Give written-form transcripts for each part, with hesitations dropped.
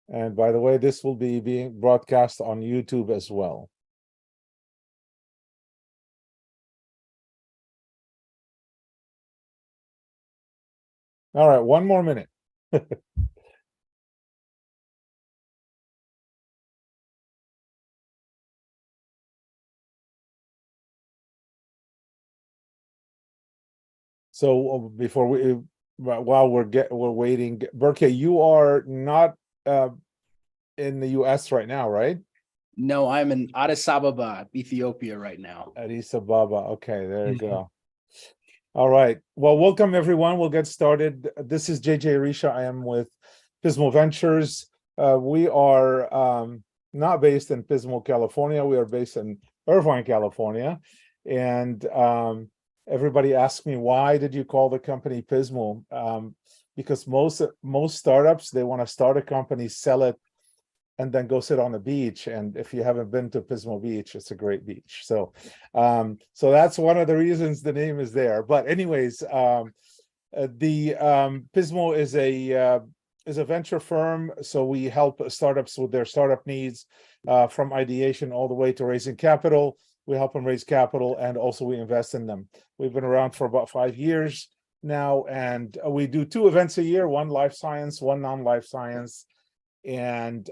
And by the way, this will be being broadcast on YouTube as well. All right, one more minute. So before we, while we're waiting, Berké, you are not in the US right now, right? No, I'm in Addis Ababa, Ethiopia right now. Addis Ababa. Okay, there you go. All right. Well, welcome everyone. We'll get started. This is JJ Richa. I am with Pismo Ventures. We are not based in Pismo, California. We are based in Irvine, California. And everybody asks me, why did you call the company Pismo? Because most startups, they want to start a company, sell it, and then go sit on the beach. And if you haven't been to Pismo Beach, it's a great beach. So so that's one of the reasons the name is there. But anyways, Pismo is a venture firm. So we help startups with their startup needs, from ideation all the way to raising capital. We help them raise capital, and also we invest in them. We've been around for about 5 years now, and we do 2 events a year, one life science, one non-life science. And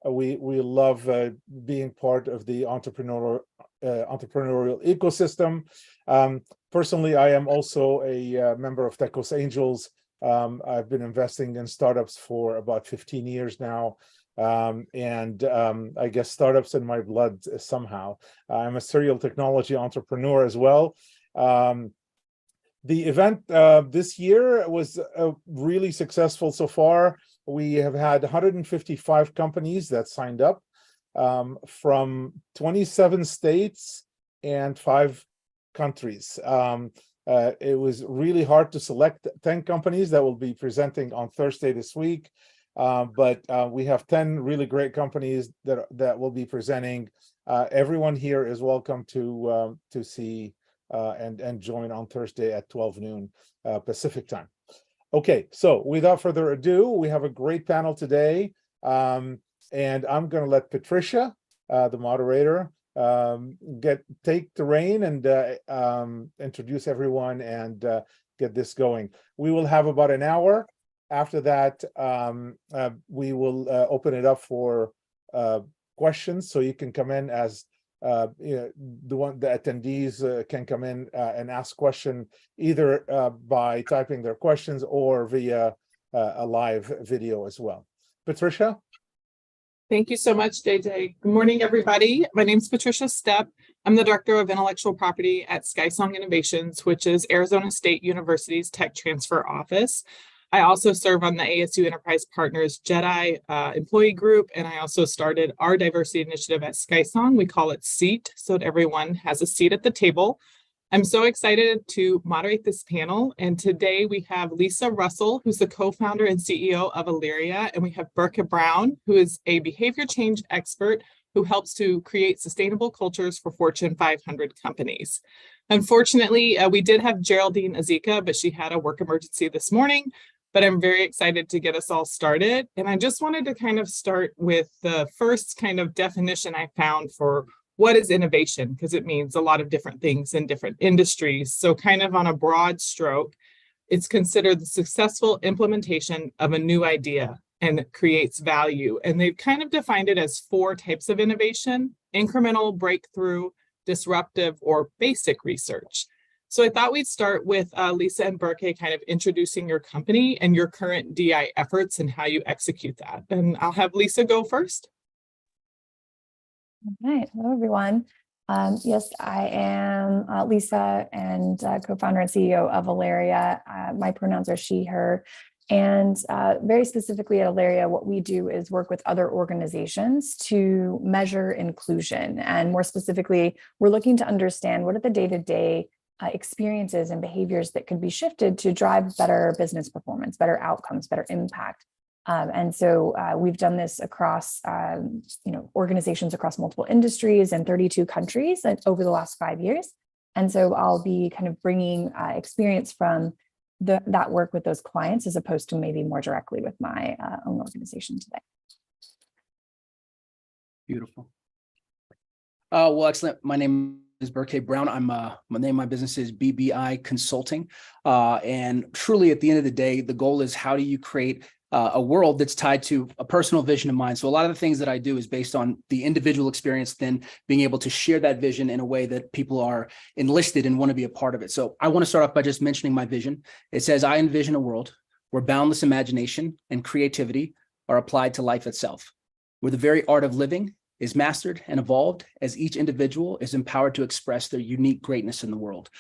we love being part of the entrepreneurial ecosystem. Personally, I am also a member of Techos Angels. I've been investing in startups for about 15 years now. I guess startups in my blood somehow. I'm a serial technology entrepreneur as well. The event this year was really successful so far. We have had 155 companies that signed up from 27 states and 5 countries. It was really hard to select 10 companies that will be presenting on Thursday this week. But we have 10 really great companies that will be presenting. Everyone here is welcome to see and join on Thursday at 12 noon Pacific time. Okay, so without further ado, we have a great panel today. And I'm going to let Patricia, the moderator, take the reign and introduce everyone and get this going. We will have about an hour. After that, we will open it up for questions, so you can come in as the attendees can come in and ask question either by typing their questions or via a live video as well. Patricia? Thank you so much, JJ. Good morning, everybody. My name is Patricia Stepp. I'm the Director of Intellectual Property at Skysong Innovations, which is Arizona State University's tech transfer office. I also serve on the ASU Enterprise Partners JEDI employee group, and I also started our diversity initiative at Skysong. We call it SEAT, so that everyone has a seat at the table. I'm so excited to moderate this panel, and today we have Lisa Russell, who's the co-founder and CEO of Aleria, and we have Berké Brown, who is a behavior change expert who helps to create sustainable cultures for Fortune 500 companies. Unfortunately, we did have Geraldine Azika, but she had a work emergency this morning. But I'm very excited to get us all started. And I just wanted to kind of start with the first kind of definition I found for what is innovation, because it means a lot of different things in different industries. So kind of on a broad stroke, it's considered the successful implementation of a new idea and it creates value. And they've kind of defined it as 4 types of innovation: incremental, breakthrough, disruptive, or basic research. So I thought we'd start with Lisa and Berké kind of introducing your company and your current DI efforts and how you execute that. And I'll have Lisa go first. All right. Hello, everyone. Yes, I am Lisa and co-founder and CEO of Aleria. My pronouns are she, her. And very specifically at Aleria, what we do is work with other organizations to measure inclusion. And more specifically, we're looking to understand what are the day-to-day experiences and behaviors that could be shifted to drive better business performance, better outcomes, better impact. And so we've done this across organizations across multiple industries and 32 countries over the last 5 years. And so I'll be kind of bringing experience from that work with those clients as opposed to maybe more directly with my own organization today. Beautiful. Well, excellent. My name is Berké Brown. My business is BBI Consulting. And truly at the end of the day, the goal is how do you create a world that's tied to a personal vision of mine. So a lot of the things that I do is based on the individual experience, then being able to share that vision in a way that people are enlisted and want to be a part of it. So I want to start off by just mentioning my vision. It says, I envision a world where boundless imagination and creativity are applied to life itself, where the very art of living is mastered and evolved as each individual is empowered to express their unique greatness in the world.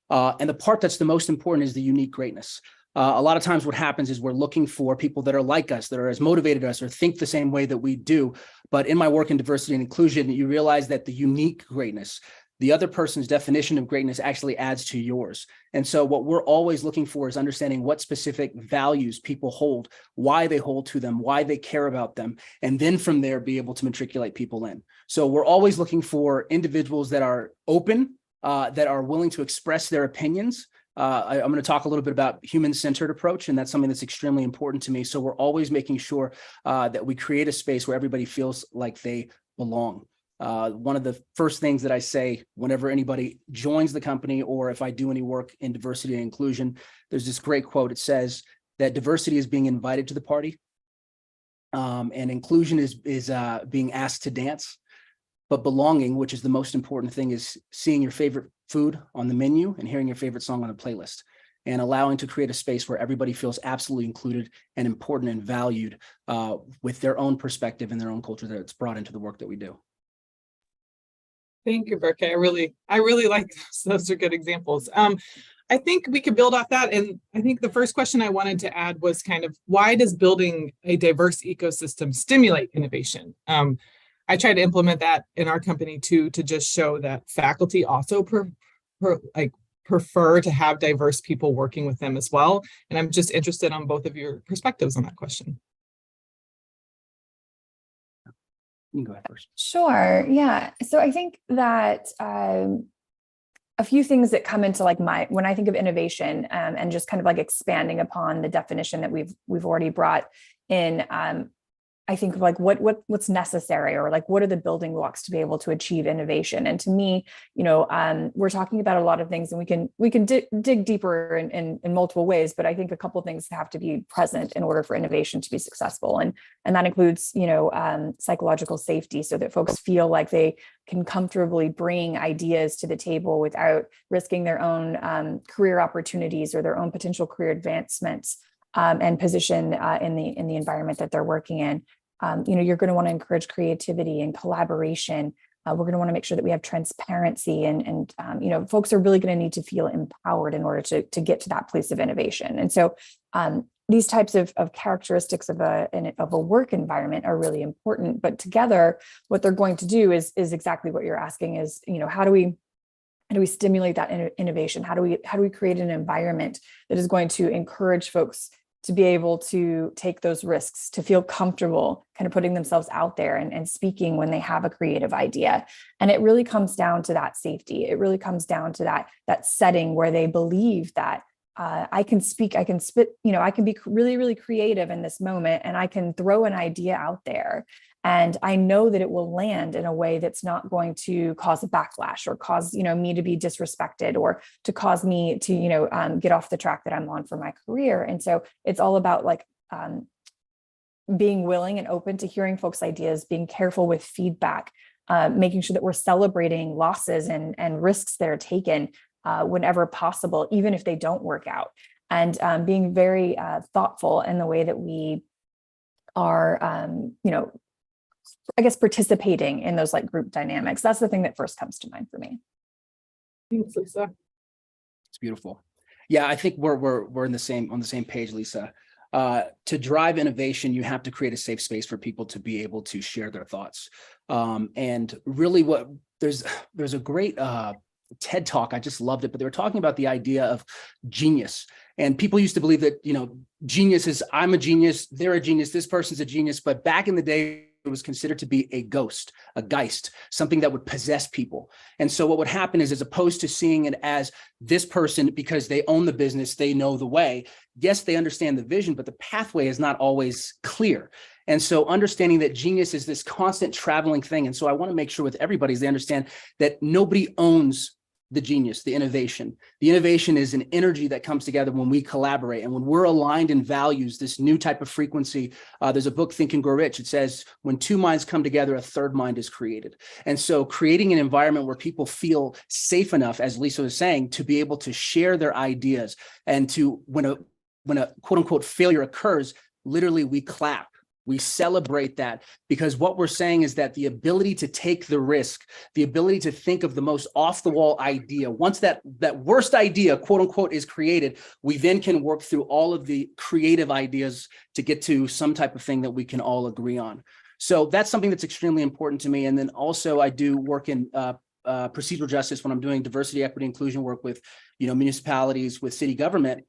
And the part that's the most important is the unique greatness. A lot of times what happens is we're looking for people that are like us, that are as motivated as us, or think the same way that we do. But in my work in diversity and inclusion, you realize that the unique greatness, the other person's definition of greatness actually adds to yours. And so what we're always looking for is understanding what specific values people hold, why they hold to them, why they care about them, and then from there be able to matriculate people in. So we're always looking for individuals that are open, that are willing to express their opinions. I'm going to talk a little bit about human-centered approach, and that's something that's extremely important to me. So we're always making sure that we create a space where everybody feels like they belong. One of the first things that I say whenever anybody joins the company, or if I do any work in diversity and inclusion, there's this great quote. It says that diversity is being invited to the party, and inclusion is being asked to dance. But belonging, which is the most important thing, is seeing your favorite food on the menu and hearing your favorite song on a playlist, and allowing to create a space where everybody feels absolutely included and important and valued with their own perspective and their own culture that's brought into the work that we do. Thank you, Berké. I really like those. Those are good examples. I think we could build off that. And I think the first question I wanted to add was kind of, why does building a diverse ecosystem stimulate innovation? I try to implement that in our company too, to just show that faculty also prefer to have diverse people working with them as well. And I'm just interested on both of your perspectives on that question. You can go ahead first. Sure. Yeah. So I think that a few things that come into like when I think of innovation and just kind of like expanding upon the definition that we've already brought in. I think of like what's necessary, or like what are the building blocks to be able to achieve innovation. And to me, we're talking about a lot of things, and we can dig deeper in multiple ways. But I think a couple of things have to be present in order for innovation to be successful, and that includes psychological safety, so that folks feel like they can comfortably bring ideas to the table without risking their own career opportunities or their own potential career advancements. And position in the environment that they're working in. You're going to want to encourage creativity and collaboration. We're going to want to make sure that we have transparency, and folks are really going to need to feel empowered in order to get to that place of innovation. And so these types of characteristics of a work environment are really important. But together, what they're going to do is exactly what you're asking: is how do we stimulate that innovation? How do we create an environment that is going to encourage folks to be able to take those risks, to feel comfortable kind of putting themselves out there and speaking when they have a creative idea? And it really comes down to that safety. It really comes down to that setting where they believe that I can speak, I can spit, I can be really, really creative in this moment, and I can throw an idea out there. And I know that it will land in a way that's not going to cause a backlash, or cause, me to be disrespected, or to cause me to, get off the track that I'm on for my career. And so it's all about being willing and open to hearing folks' ideas, being careful with feedback, making sure that we're celebrating losses and risks that are taken whenever possible, even if they don't work out, and being very thoughtful in the way that we are, I guess, participating in those like group dynamics. That's the thing that first comes to mind for me. Thanks, Lisa. It's beautiful. Yeah, I think we're on the same page, Lisa. To drive innovation, you have to create a safe space for people to be able to share their thoughts. And really, there's a great TED Talk. I just loved it, but they were talking about the idea of genius. And people used to believe that, genius is, I'm a genius, they're a genius, this person's a genius. But back in the day, it was considered to be a ghost, a geist, something that would possess people. And so what would happen is, as opposed to seeing it as this person, because they own the business, they know the way. Yes, they understand the vision, but the pathway is not always clear. And so understanding that genius is this constant traveling thing. And so I want to make sure with everybody they understand that nobody owns the genius, the innovation. The innovation is an energy that comes together when we collaborate. And when we're aligned in values, this new type of frequency, there's a book, Think and Grow Rich. It says, when two minds come together, a third mind is created. And so creating an environment where people feel safe enough, as Lisa was saying, to be able to share their ideas, and to, when a quote unquote failure occurs, literally we clap. We celebrate that, because what we're saying is that the ability to take the risk, the ability to think of the most off the wall idea, once that worst idea, quote unquote, is created, we then can work through all of the creative ideas to get to some type of thing that we can all agree on. So that's something that's extremely important to me. And then also I do work in procedural justice when I'm doing diversity, equity, inclusion work with, municipalities, with city government.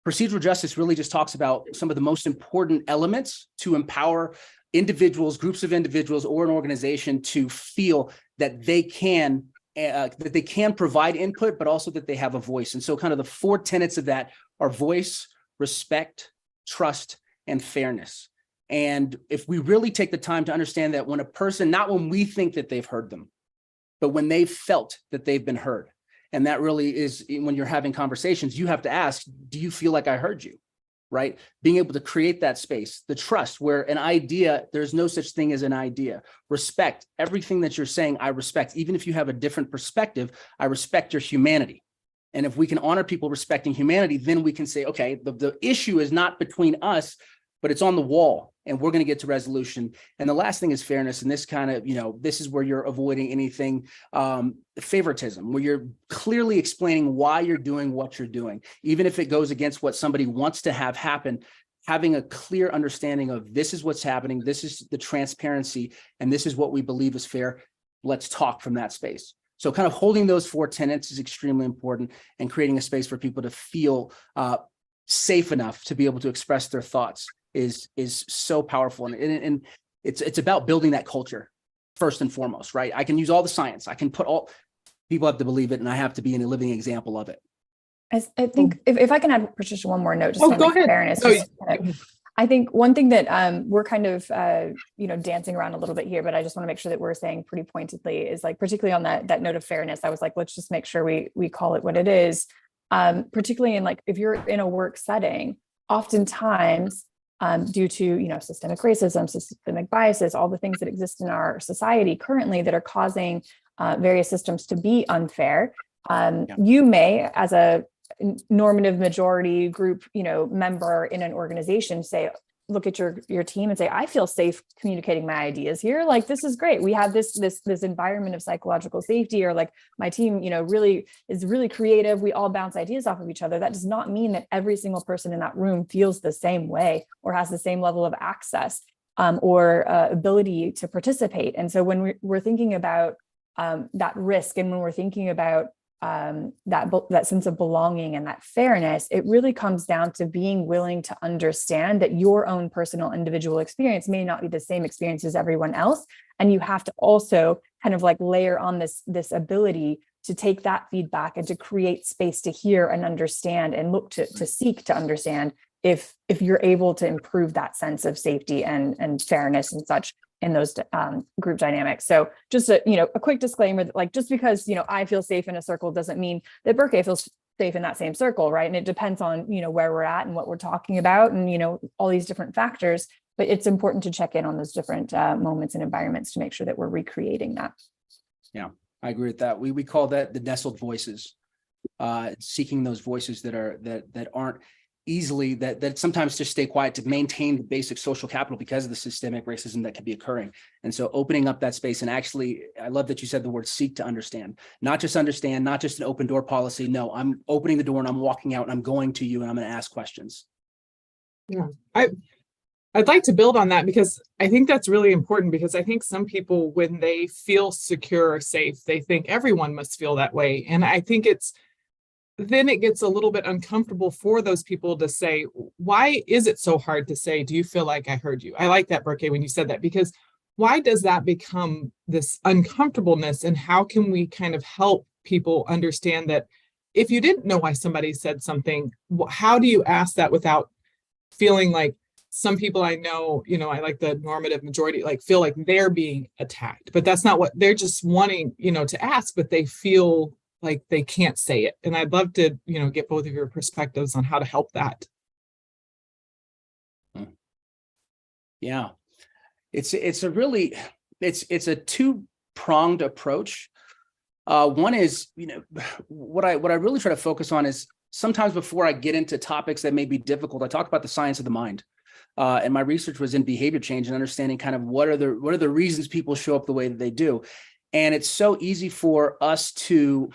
Procedural justice really just talks about some of the most important elements to empower individuals, groups of individuals, or an organization to feel that they can provide input, but also that they have a voice. And so kind of the four tenets of that are voice, respect, trust, and fairness. And if we really take the time to understand that when a person, not when we think that they've heard them, but when they've felt that they've been heard. And that really is, when you're having conversations, you have to ask, do you feel like I heard you? Right? Being able to create that space, the trust, where an idea, there's no such thing as an idea. Respect, everything that you're saying, I respect. Even if you have a different perspective, I respect your humanity. And if we can honor people respecting humanity, then we can say, okay, the issue is not between us, but it's on the wall, and we're going to get to resolution. And the last thing is fairness. And this kind of, this is where you're avoiding anything favoritism, where you're clearly explaining why you're doing what you're doing, even if it goes against what somebody wants to have happen. Having a clear understanding of this is what's happening, this is the transparency, and this is what we believe is fair. Let's talk from that space. So kind of holding those four tenets is extremely important, and creating a space for people to feel safe enough to be able to express their thoughts is so powerful. And it's about building that culture first and foremost, right? I can use all the science. I can put all, people have to believe it, and I have to be a living example of it. I think if I can add, Patricia, one more note, just on fairness. I think one thing that we're kind of, dancing around a little bit here, but I just want to make sure that we're saying pretty pointedly is, like, particularly on that note of fairness, I was like, let's just make sure we call it what it is. Particularly in, like, if you're in a work setting, oftentimes due to, systemic racism, systemic biases, all the things that exist in our society currently that are causing various systems to be unfair. You may, as a normative majority group, member in an organization, say, look at your team and say, I feel safe communicating my ideas here. Like, this is great. We have this environment of psychological safety, or like my team, really is really creative. We all bounce ideas off of each other. That does not mean that every single person in that room feels the same way or has the same level of access or ability to participate. And so when we're thinking about that risk, and when we're thinking about that sense of belonging and that fairness, it really comes down to being willing to understand that your own personal individual experience may not be the same experience as everyone else. And you have to also kind of like layer on this ability to take that feedback and to create space to hear and understand and look to seek to understand if you're able to improve that sense of safety and fairness and such in those group dynamics. So just a quick disclaimer that, like, just because I feel safe in a circle doesn't mean that Berké feels safe in that same circle, right? And it depends on where we're at and what we're talking about, and all these different factors. But it's important to check in on those different moments and environments to make sure that we're recreating that. Yeah, I agree with that. We call that the nestled voices, seeking those voices that aren't easily, that sometimes just stay quiet to maintain the basic social capital because of the systemic racism that can be occurring. And so opening up that space, and actually, I love that you said the word seek to understand, not just an open door policy. No, I'm opening the door and I'm walking out and I'm going to you and I'm going to ask questions. Yeah, I'd like to build on that, because I think that's really important, because I think some people, when they feel secure or safe, they think everyone must feel that way. And I think then it gets a little bit uncomfortable for those people to say, why is it so hard to say, do you feel like I heard you? I like that, Berké, when you said that, because why does that become this uncomfortableness? And how can we kind of help people understand that if you didn't know why somebody said something, how do you ask that without feeling like some people I know, I like the normative majority, like feel like they're being attacked, but that's not what they're just wanting, to ask, but they feel like they can't say it. And I'd love to, get both of your perspectives on how to help that. Yeah, it's a two-pronged approach. One is, what I really try to focus on is sometimes before I get into topics that may be difficult, I talk about the science of the mind. And my research was in behavior change and understanding kind of what are the reasons people show up the way that they do. And it's so easy for us to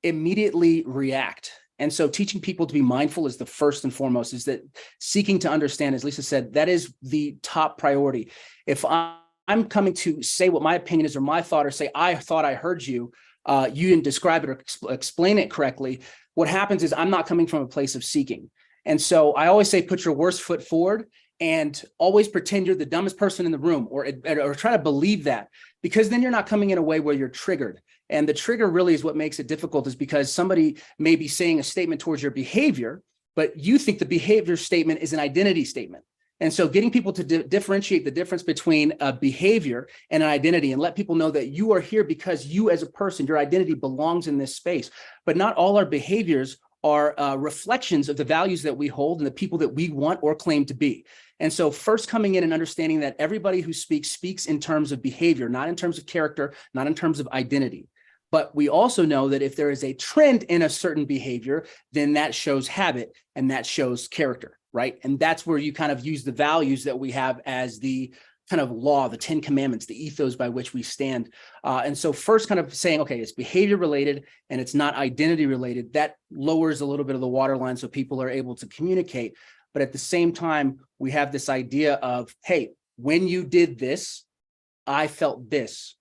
immediately react. And so teaching people to be mindful is the first and foremost, is that seeking to understand, as Lisa said, that is the top priority. If I'm coming to say what my opinion is or my thought, or say, I thought I heard you, you didn't describe it or explain it correctly, what happens is I'm not coming from a place of seeking. And so I always say, put your worst foot forward and always pretend you're the dumbest person in the room, or try to believe that, because then you're not coming in a way where you're triggered. And the trigger really is what makes it difficult, is because somebody may be saying a statement towards your behavior, but you think the behavior statement is an identity statement. And so getting people to differentiate the difference between a behavior and an identity, and let people know that you are here because you as a person, your identity belongs in this space. But not all our behaviors are reflections of the values that we hold and the people that we want or claim to be. And so first coming in and understanding that everybody who speaks in terms of behavior, not in terms of character, not in terms of identity. But we also know that if there is a trend in a certain behavior, then that shows habit and that shows character, right? And that's where you kind of use the values that we have as the kind of law, the 10 commandments, the ethos by which we stand. And so first kind of saying, okay, it's behavior related and it's not identity related. That lowers a little bit of the waterline so people are able to communicate. But at the same time, we have this idea of, hey, when you did this, I felt this.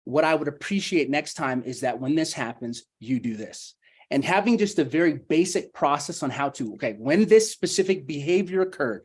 What I would appreciate next time is that when this happens, you do this. And having just a very basic process on how to, okay, when this specific behavior occurred,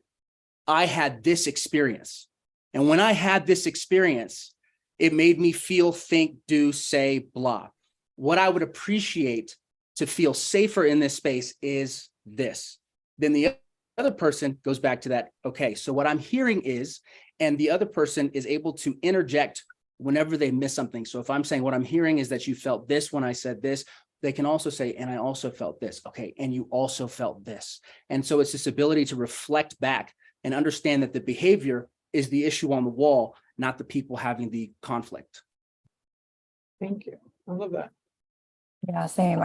I had this experience. And when I had this experience, it made me feel, think, do, say, blah. What I would appreciate to feel safer in this space is this. Then the other person goes back to that, okay, so what I'm hearing is, and the other person is able to interject whenever they miss something. So if I'm saying what I'm hearing is that you felt this when I said this, they can also say, and I also felt this. Okay, and you also felt this. And so it's this ability to reflect back and understand that the behavior is the issue on the wall, not the people having the conflict. Thank you. I love that. Yeah, same.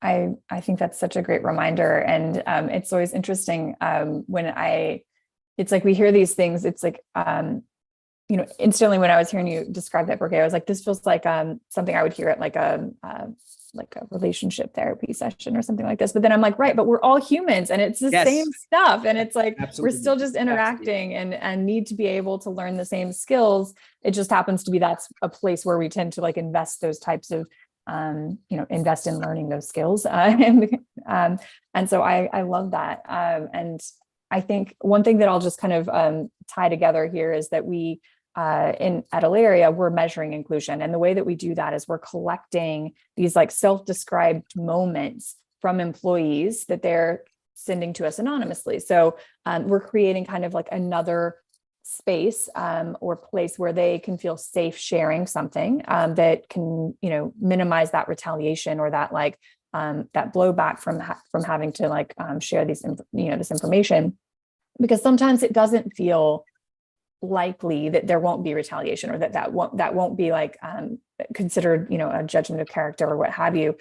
I think that's such a great reminder. And it's always interesting it's like we hear these things, it's like, instantly when I was hearing you describe that, Berké, I was like, this feels like something I would hear at like a relationship therapy session or something like this. But then I'm like, right, but we're all humans and it's the same stuff. And it's like, Absolutely. we're still just interacting and need to be able to learn the same skills. It just happens to be that's a place where we tend to like invest those types of, invest in learning those skills. And so I love that. And I think one thing that I'll just kind of tie together here is that we at Aleria, we're measuring inclusion. And the way that we do that is we're collecting these like self-described moments from employees that they're sending to us anonymously. So we're creating kind of like another space or place where they can feel safe sharing something that can, minimize that retaliation or that like that blowback from having to like share these, this information, because sometimes it doesn't feel likely that there won't be retaliation or that won't be like considered, a judgment of character or what have you,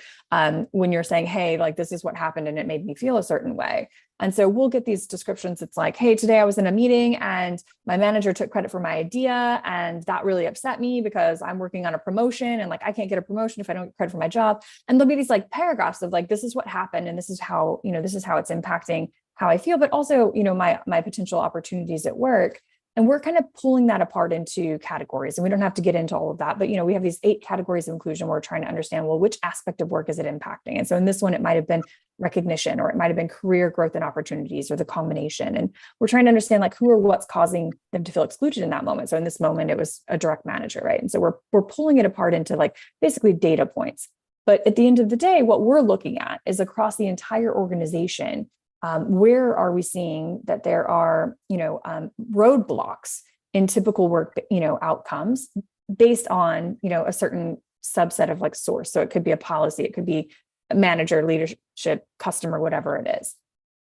when you're saying, hey, like this is what happened and it made me feel a certain way. And so we'll get these descriptions. It's like, hey, today I was in a meeting and my manager took credit for my idea and that really upset me because I'm working on a promotion and like I can't get a promotion if I don't get credit for my job. And there'll be these like paragraphs of like, this is what happened and this is how it's impacting how I feel, but also, my potential opportunities at work. And we're kind of pulling that apart into categories, and we don't have to get into all of that, but we have these 8 categories of inclusion where we're trying to understand, well, which aspect of work is it impacting? And so in this one, it might have been recognition, or it might have been career growth and opportunities, or the combination. And we're trying to understand like who or what's causing them to feel excluded in that moment. So in this moment, it was a direct manager, right? And so we're pulling it apart into like basically data points. But at the end of the day, what we're looking at is across the entire organization, where are we seeing that there are, roadblocks in typical work, outcomes based on, a certain subset of like source. So it could be a policy, it could be a manager, leadership, customer, whatever it is.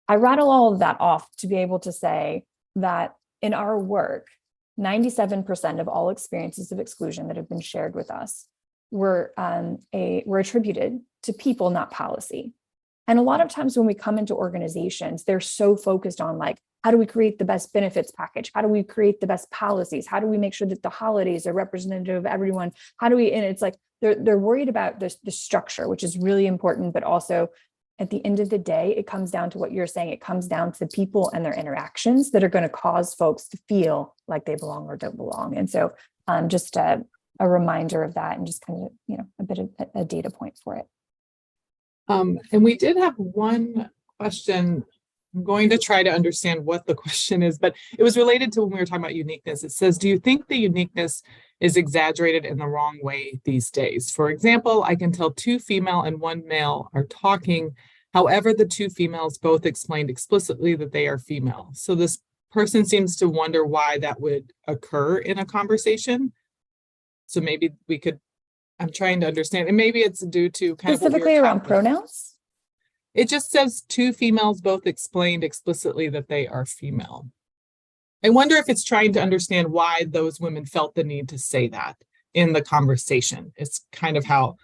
I rattle all of that off to be able to say that in our work, 97% of all experiences of exclusion that have been shared with us were attributed to people, not policy. And a lot of times when we come into organizations, they're so focused on like, how do we create the best benefits package? How do we create the best policies? How do we make sure that the holidays are representative of everyone? And it's like, they're worried about the structure, which is really important, but also at the end of the day, it comes down to what you're saying. It comes down to the people and their interactions that are going to cause folks to feel like they belong or don't belong. And so just a reminder of that and just kind of, a bit of a data point for it. And we did have one question. I'm going to try to understand what the question is, but it was related to when we were talking about uniqueness. It says, do you think the uniqueness is exaggerated in the wrong way these days? For example, I can tell 2 female and 1 male are talking. However, the 2 females both explained explicitly that they are female. So this person seems to wonder why that would occur in a conversation. So maybe we could, I'm trying to understand, and maybe it's due to kind specifically of around pronouns. It just says 2 females both explained explicitly that they are female. I wonder if it's trying to understand why those women felt the need to say that in the conversation. It's kind of how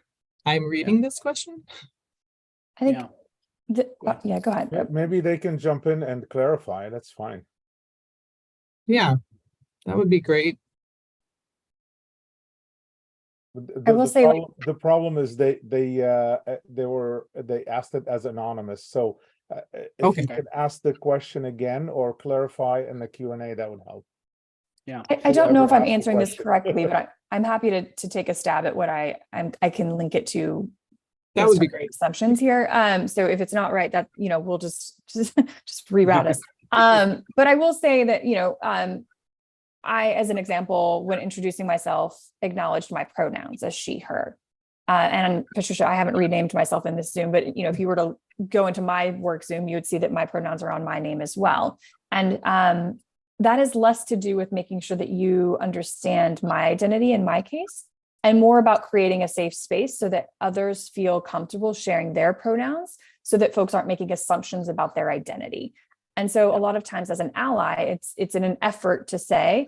I'm reading this question. I think, go ahead. Maybe they can jump in and clarify. That's fine. Yeah, that would be great. I will say the problem is they asked it as anonymous. So if you could ask the question again or clarify in the Q&A, that would help. Yeah, I don't know if I'm answering this correctly, but I'm happy to take a stab at what I can link it to. That would be great. Assumptions here. So if it's not right, that we'll just reroute us. But I will say that I, as an example, when introducing myself, acknowledged my pronouns as she, her. And Patricia, I haven't renamed myself in this Zoom, but if you were to go into my work Zoom, you would see that my pronouns are on my name as well. And that is less to do with making sure that you understand my identity in my case, and more about creating a safe space so that others feel comfortable sharing their pronouns so that folks aren't making assumptions about their identity. And so a lot of times as an ally, it's in an effort to say,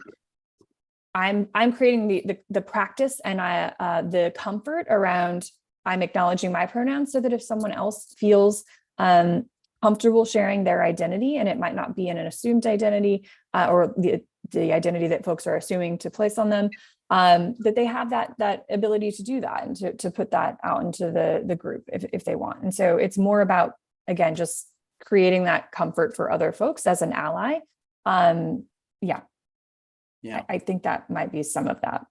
I'm creating the practice and the comfort around I'm acknowledging my pronouns so that if someone else feels comfortable sharing their identity, and it might not be in an assumed identity or the identity that folks are assuming to place on them, that they have that ability to do that and to put that out into the group if they want. And so it's more about, again, just creating that comfort for other folks as an ally. I think that might be some of that.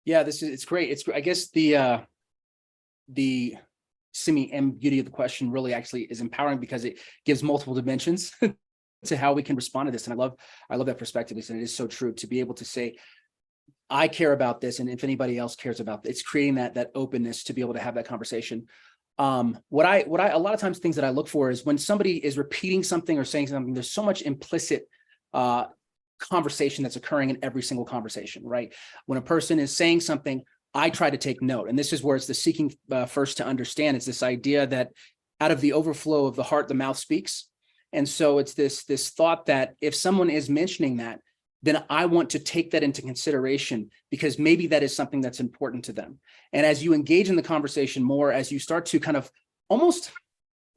Yeah, it's great. I guess the semi-ambiguity of the question really actually is empowering because it gives multiple dimensions to how we can respond to this. And I love that perspective. And it is so true to be able to say, I care about this, and if anybody else cares about this, it's creating that openness to be able to have that conversation. What I a lot of times things that I look for is when somebody is repeating something or saying something, there's so much implicit conversation that's occurring in every single conversation, right? When a person is saying something, I try to take note. And this is where it's the seeking first to understand. It's this idea that out of the overflow of the heart, the mouth speaks. And so it's this thought that if someone is mentioning that, then I want to take that into consideration because maybe that is something that's important to them. And as you engage in the conversation more, as you start to kind of almost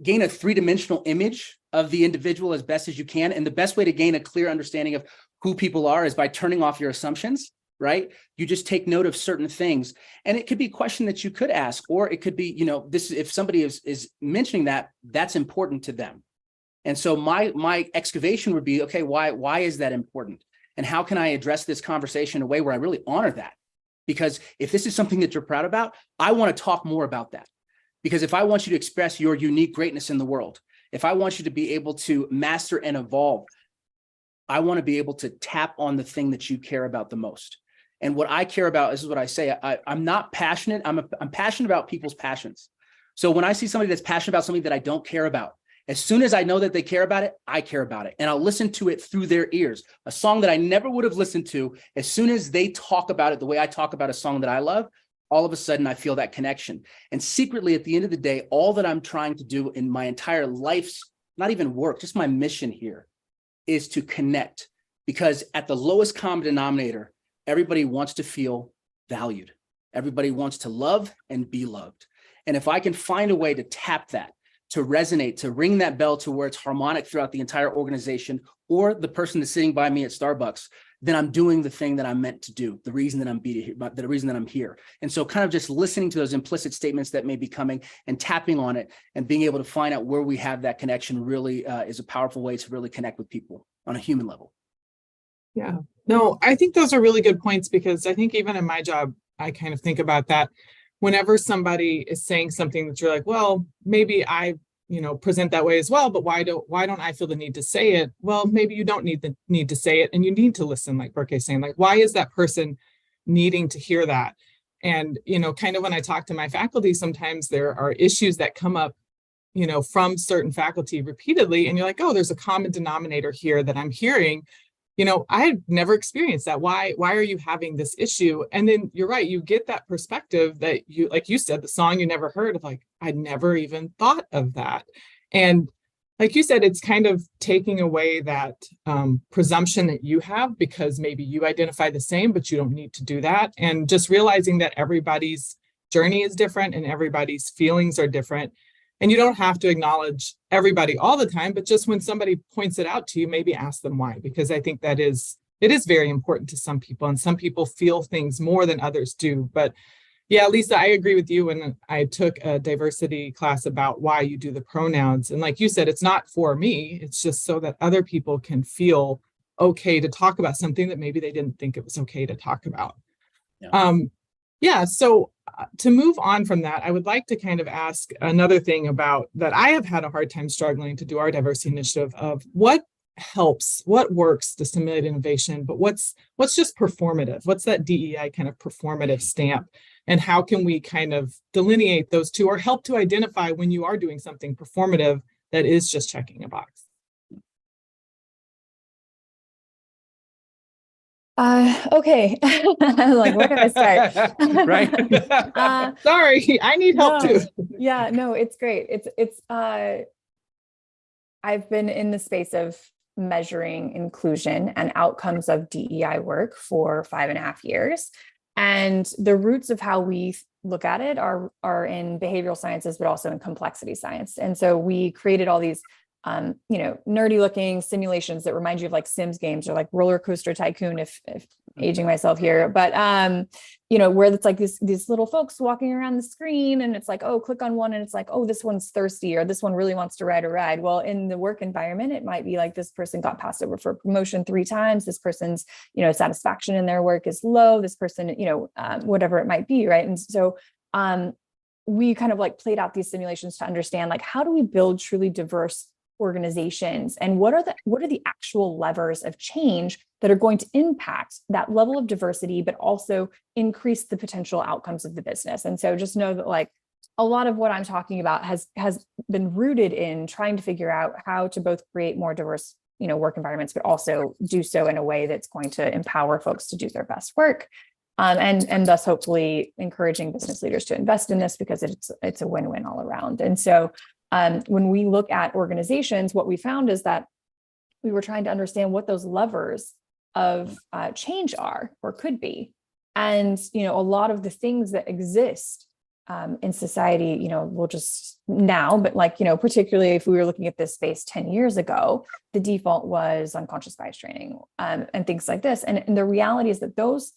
gain a 3-dimensional image of the individual as best as you can. And the best way to gain a clear understanding of who people are is by turning off your assumptions, right? You just take note of certain things. And it could be a question that you could ask, or it could be, this, if somebody is mentioning that, that's important to them. And so my excavation would be, okay, why is that important? And how can I address this conversation in a way where I really honor that? Because if this is something that you're proud about, I want to talk more about that. Because if I want you to express your unique greatness in the world, if I want you to be able to master and evolve, I want to be able to tap on the thing that you care about the most. And what I care about, this is what I say, I'm not passionate. I'm passionate about people's passions. So when I see somebody that's passionate about something that I don't care about, As soon as I know that they care about it, I care about it. And I'll listen to it through their ears. A song that I never would have listened to, as soon as they talk about it the way I talk about a song that I love, all of a sudden I feel that connection. And secretly, at the end of the day, all that I'm trying to do in my entire life's, not even work, just my mission here, is to connect. Because at the lowest common denominator, everybody wants to feel valued. Everybody wants to love and be loved. And if I can find a way to tap that, to resonate, to ring that bell to where it's harmonic throughout the entire organization or the person that's sitting by me at Starbucks, then I'm doing the thing that I'm meant to do, the reason that I'm here. And so kind of just listening to those implicit statements that may be coming and tapping on it and being able to find out where we have that connection really is a powerful way to really connect with people on a human level. Yeah, no, I think those are really good points, because I think even in my job, I kind of think about that. Whenever somebody is saying something that you're like, well, maybe I, present that way as well, but why don't I feel the need to say it? Well, maybe you don't need to say it, and you need to listen, like Berké saying, like, why is that person needing to hear that? And, kind of when I talk to my faculty, sometimes there are issues that come up, from certain faculty repeatedly, and you're like, oh, there's a common denominator here that I'm hearing. I've never experienced that. Why are you having this issue? And then you're right, you get that perspective that you, like you said, the song you never heard of, like, I'd never even thought of that. And like you said, it's kind of taking away that presumption that you have, because maybe you identify the same, but you don't need to do that. And just realizing that everybody's journey is different and everybody's feelings are different. And you don't have to acknowledge everybody all the time, but just when somebody points it out to you, maybe ask them why, because I think it is very important to some people, and some people feel things more than others do. But yeah, Lisa, I agree with you. When I took a diversity class about why you do the pronouns, and like you said, it's not for me, it's just so that other people can feel okay to talk about something that maybe they didn't think it was okay to talk about. So to move on from that, I would like to kind of ask another thing about that I have had a hard time struggling to do our diversity initiative of what helps, what works to stimulate innovation, but what's just performative? What's that DEI kind of performative stamp? And how can we kind of delineate those two, or help to identify when you are doing something performative that is just checking a box? Okay. Like, where do I start? Right. Sorry, I need help too. Yeah, no, it's great. I've been in the space of measuring inclusion and outcomes of DEI work for 5.5 years. And the roots of how we look at it are in behavioral sciences, but also in complexity science. And so we created all these nerdy looking simulations that remind you of like Sims games, or like Roller Coaster Tycoon, if aging myself here, but where it's like these little folks walking around the screen, and it's like, oh, click on one and it's like, oh, this one's thirsty, or this one really wants to ride a ride. Well, in the work environment, it might be like this person got passed over for promotion 3 times. This person's, satisfaction in their work is low. This person, whatever it might be. Right. And so we kind of like played out these simulations to understand, like, how do we build truly diverse organizations, and what are the actual levers of change that are going to impact that level of diversity, but also increase the potential outcomes of the business. And so just know that, like, a lot of what I'm talking about has been rooted in trying to figure out how to both create more diverse, work environments, but also do so in a way that's going to empower folks to do their best work. And thus hopefully encouraging business leaders to invest in this, because it's a win-win all around. And so when we look at organizations, what we found is that we were trying to understand what those levers of change are, or could be. And, a lot of the things that exist in society, we'll just now, but like, particularly if we were looking at this space 10 years ago, the default was unconscious bias training and things like this. And the reality is that those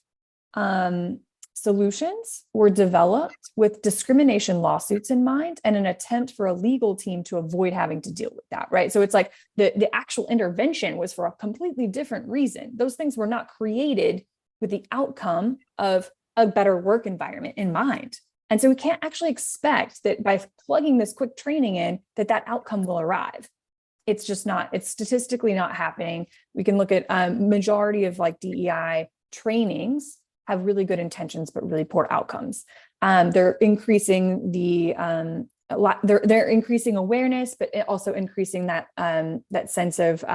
solutions were developed with discrimination lawsuits in mind, and an attempt for a legal team to avoid having to deal with that, right? So it's like the actual intervention was for a completely different reason. Those things were not created with the outcome of a better work environment in mind. And so we can't actually expect that by plugging this quick training in, that outcome will arrive. It's just not, it's statistically not happening. We can look at majority of like DEI trainings have really good intentions, but really poor outcomes. They're increasing the they're increasing awareness, but also increasing that that sense of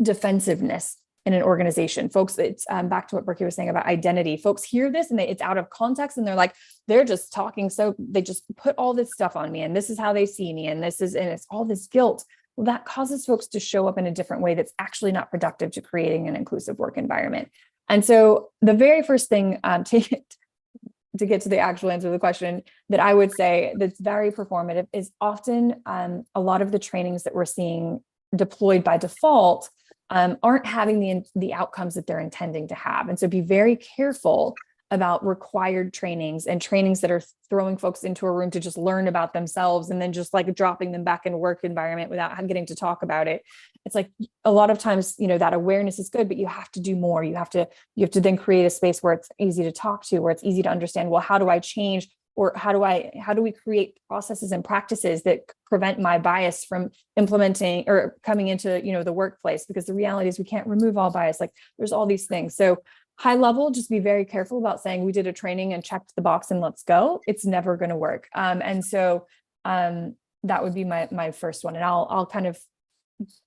defensiveness in an organization. Folks, it's back to what Berké was saying about identity. Folks hear this and it's out of context and they're just talking. So they just put all this stuff on me and this is how they see me. And it's all this guilt. Well, that causes folks to show up in a different way that's actually not productive to creating an inclusive work environment. And so the very first thing to get to the actual answer to the question that I would say that's very performative is often a lot of the trainings that we're seeing deployed by default aren't having the outcomes that they're intending to have. And so be very careful about required trainings and trainings that are throwing folks into a room to just learn about themselves and then just like dropping them back in a work environment without getting to talk about it. It's like a lot of times, that awareness is good, but you have to do more. You have to then create a space where it's easy to talk to, where it's easy to understand, well, how do I change? Or how do we create processes and practices that prevent my bias from implementing or coming into, the workplace? Because the reality is we can't remove all bias. Like there's all these things. So high level, just be very careful about saying we did a training and checked the box and let's go. It's never going to work. And so that would be my first one. And I'll kind of,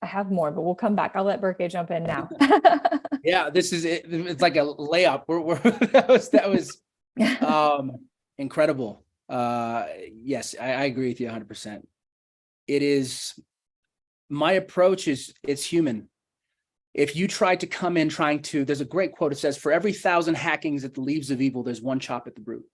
I have more, but we'll come back. I'll let Berké jump in now. Yeah, this is it. It's like a layup. That was incredible. Yes, I agree with you 100%. It is, my approach is, it's human. If you try to come in there's a great quote. It says, for every 1,000 hackings at the leaves of evil, there's one chop at the root.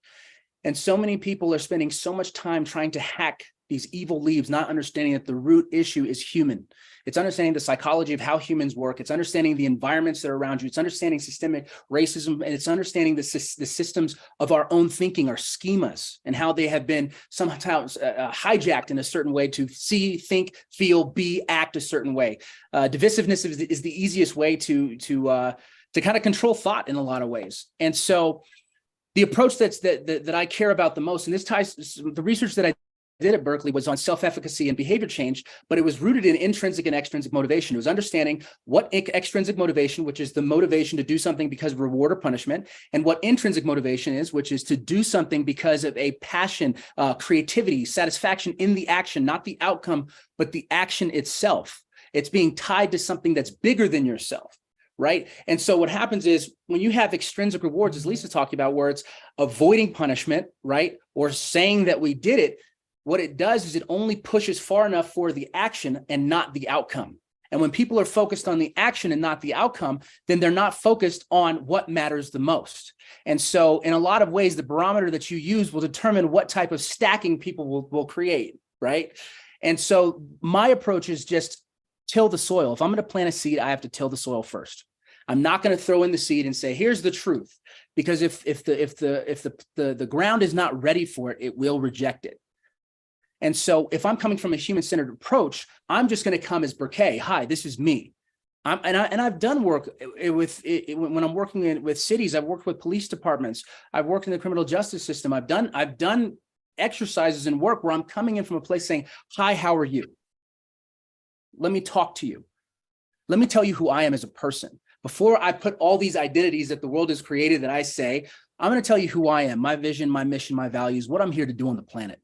And so many people are spending so much time trying to hack these evil leaves, not understanding that the root issue is human. It's understanding the psychology of how humans work. It's understanding the environments that are around you. It's understanding systemic racism, and it's understanding the systems of our own thinking, our schemas, and how they have been sometimes hijacked in a certain way to see, think, feel, be, act a certain way. Divisiveness is the easiest way to kind of control thought in a lot of ways. And so the approach that I care about the most, and this ties the research that I did at Berkeley was on self-efficacy and behavior change, but it was rooted in intrinsic and extrinsic motivation. It was understanding what extrinsic motivation, which is the motivation to do something because of reward or punishment, and what intrinsic motivation is, which is to do something because of a passion, creativity, satisfaction in the action, not the outcome, but the action itself. It's being tied to something that's bigger than yourself. Right. And so what happens is when you have extrinsic rewards, as Lisa's talking about, where it's avoiding punishment, right, or saying that we did it, what it does is it only pushes far enough for the action and not the outcome. And when people are focused on the action and not the outcome, then they're not focused on what matters the most. And so in a lot of ways, the barometer that you use will determine what type of stacking people will create. Right. And so my approach is just till the soil. If I'm going to plant a seed, I have to till the soil first. I'm not going to throw in the seed and say, here's the truth, because if the ground is not ready for it, it will reject it. And so if I'm coming from a human-centered approach, I'm just going to come as Berké. Hi, this is me. I've done work when I'm working with cities. I've worked with police departments. I've worked in the criminal justice system. I've done exercises and work where I'm coming in from a place saying, hi, how are you? Let me talk to you. Let me tell you who I am as a person. Before I put all these identities that the world has created that I say, I'm going to tell you who I am, my vision, my mission, my values, what I'm here to do on the planet.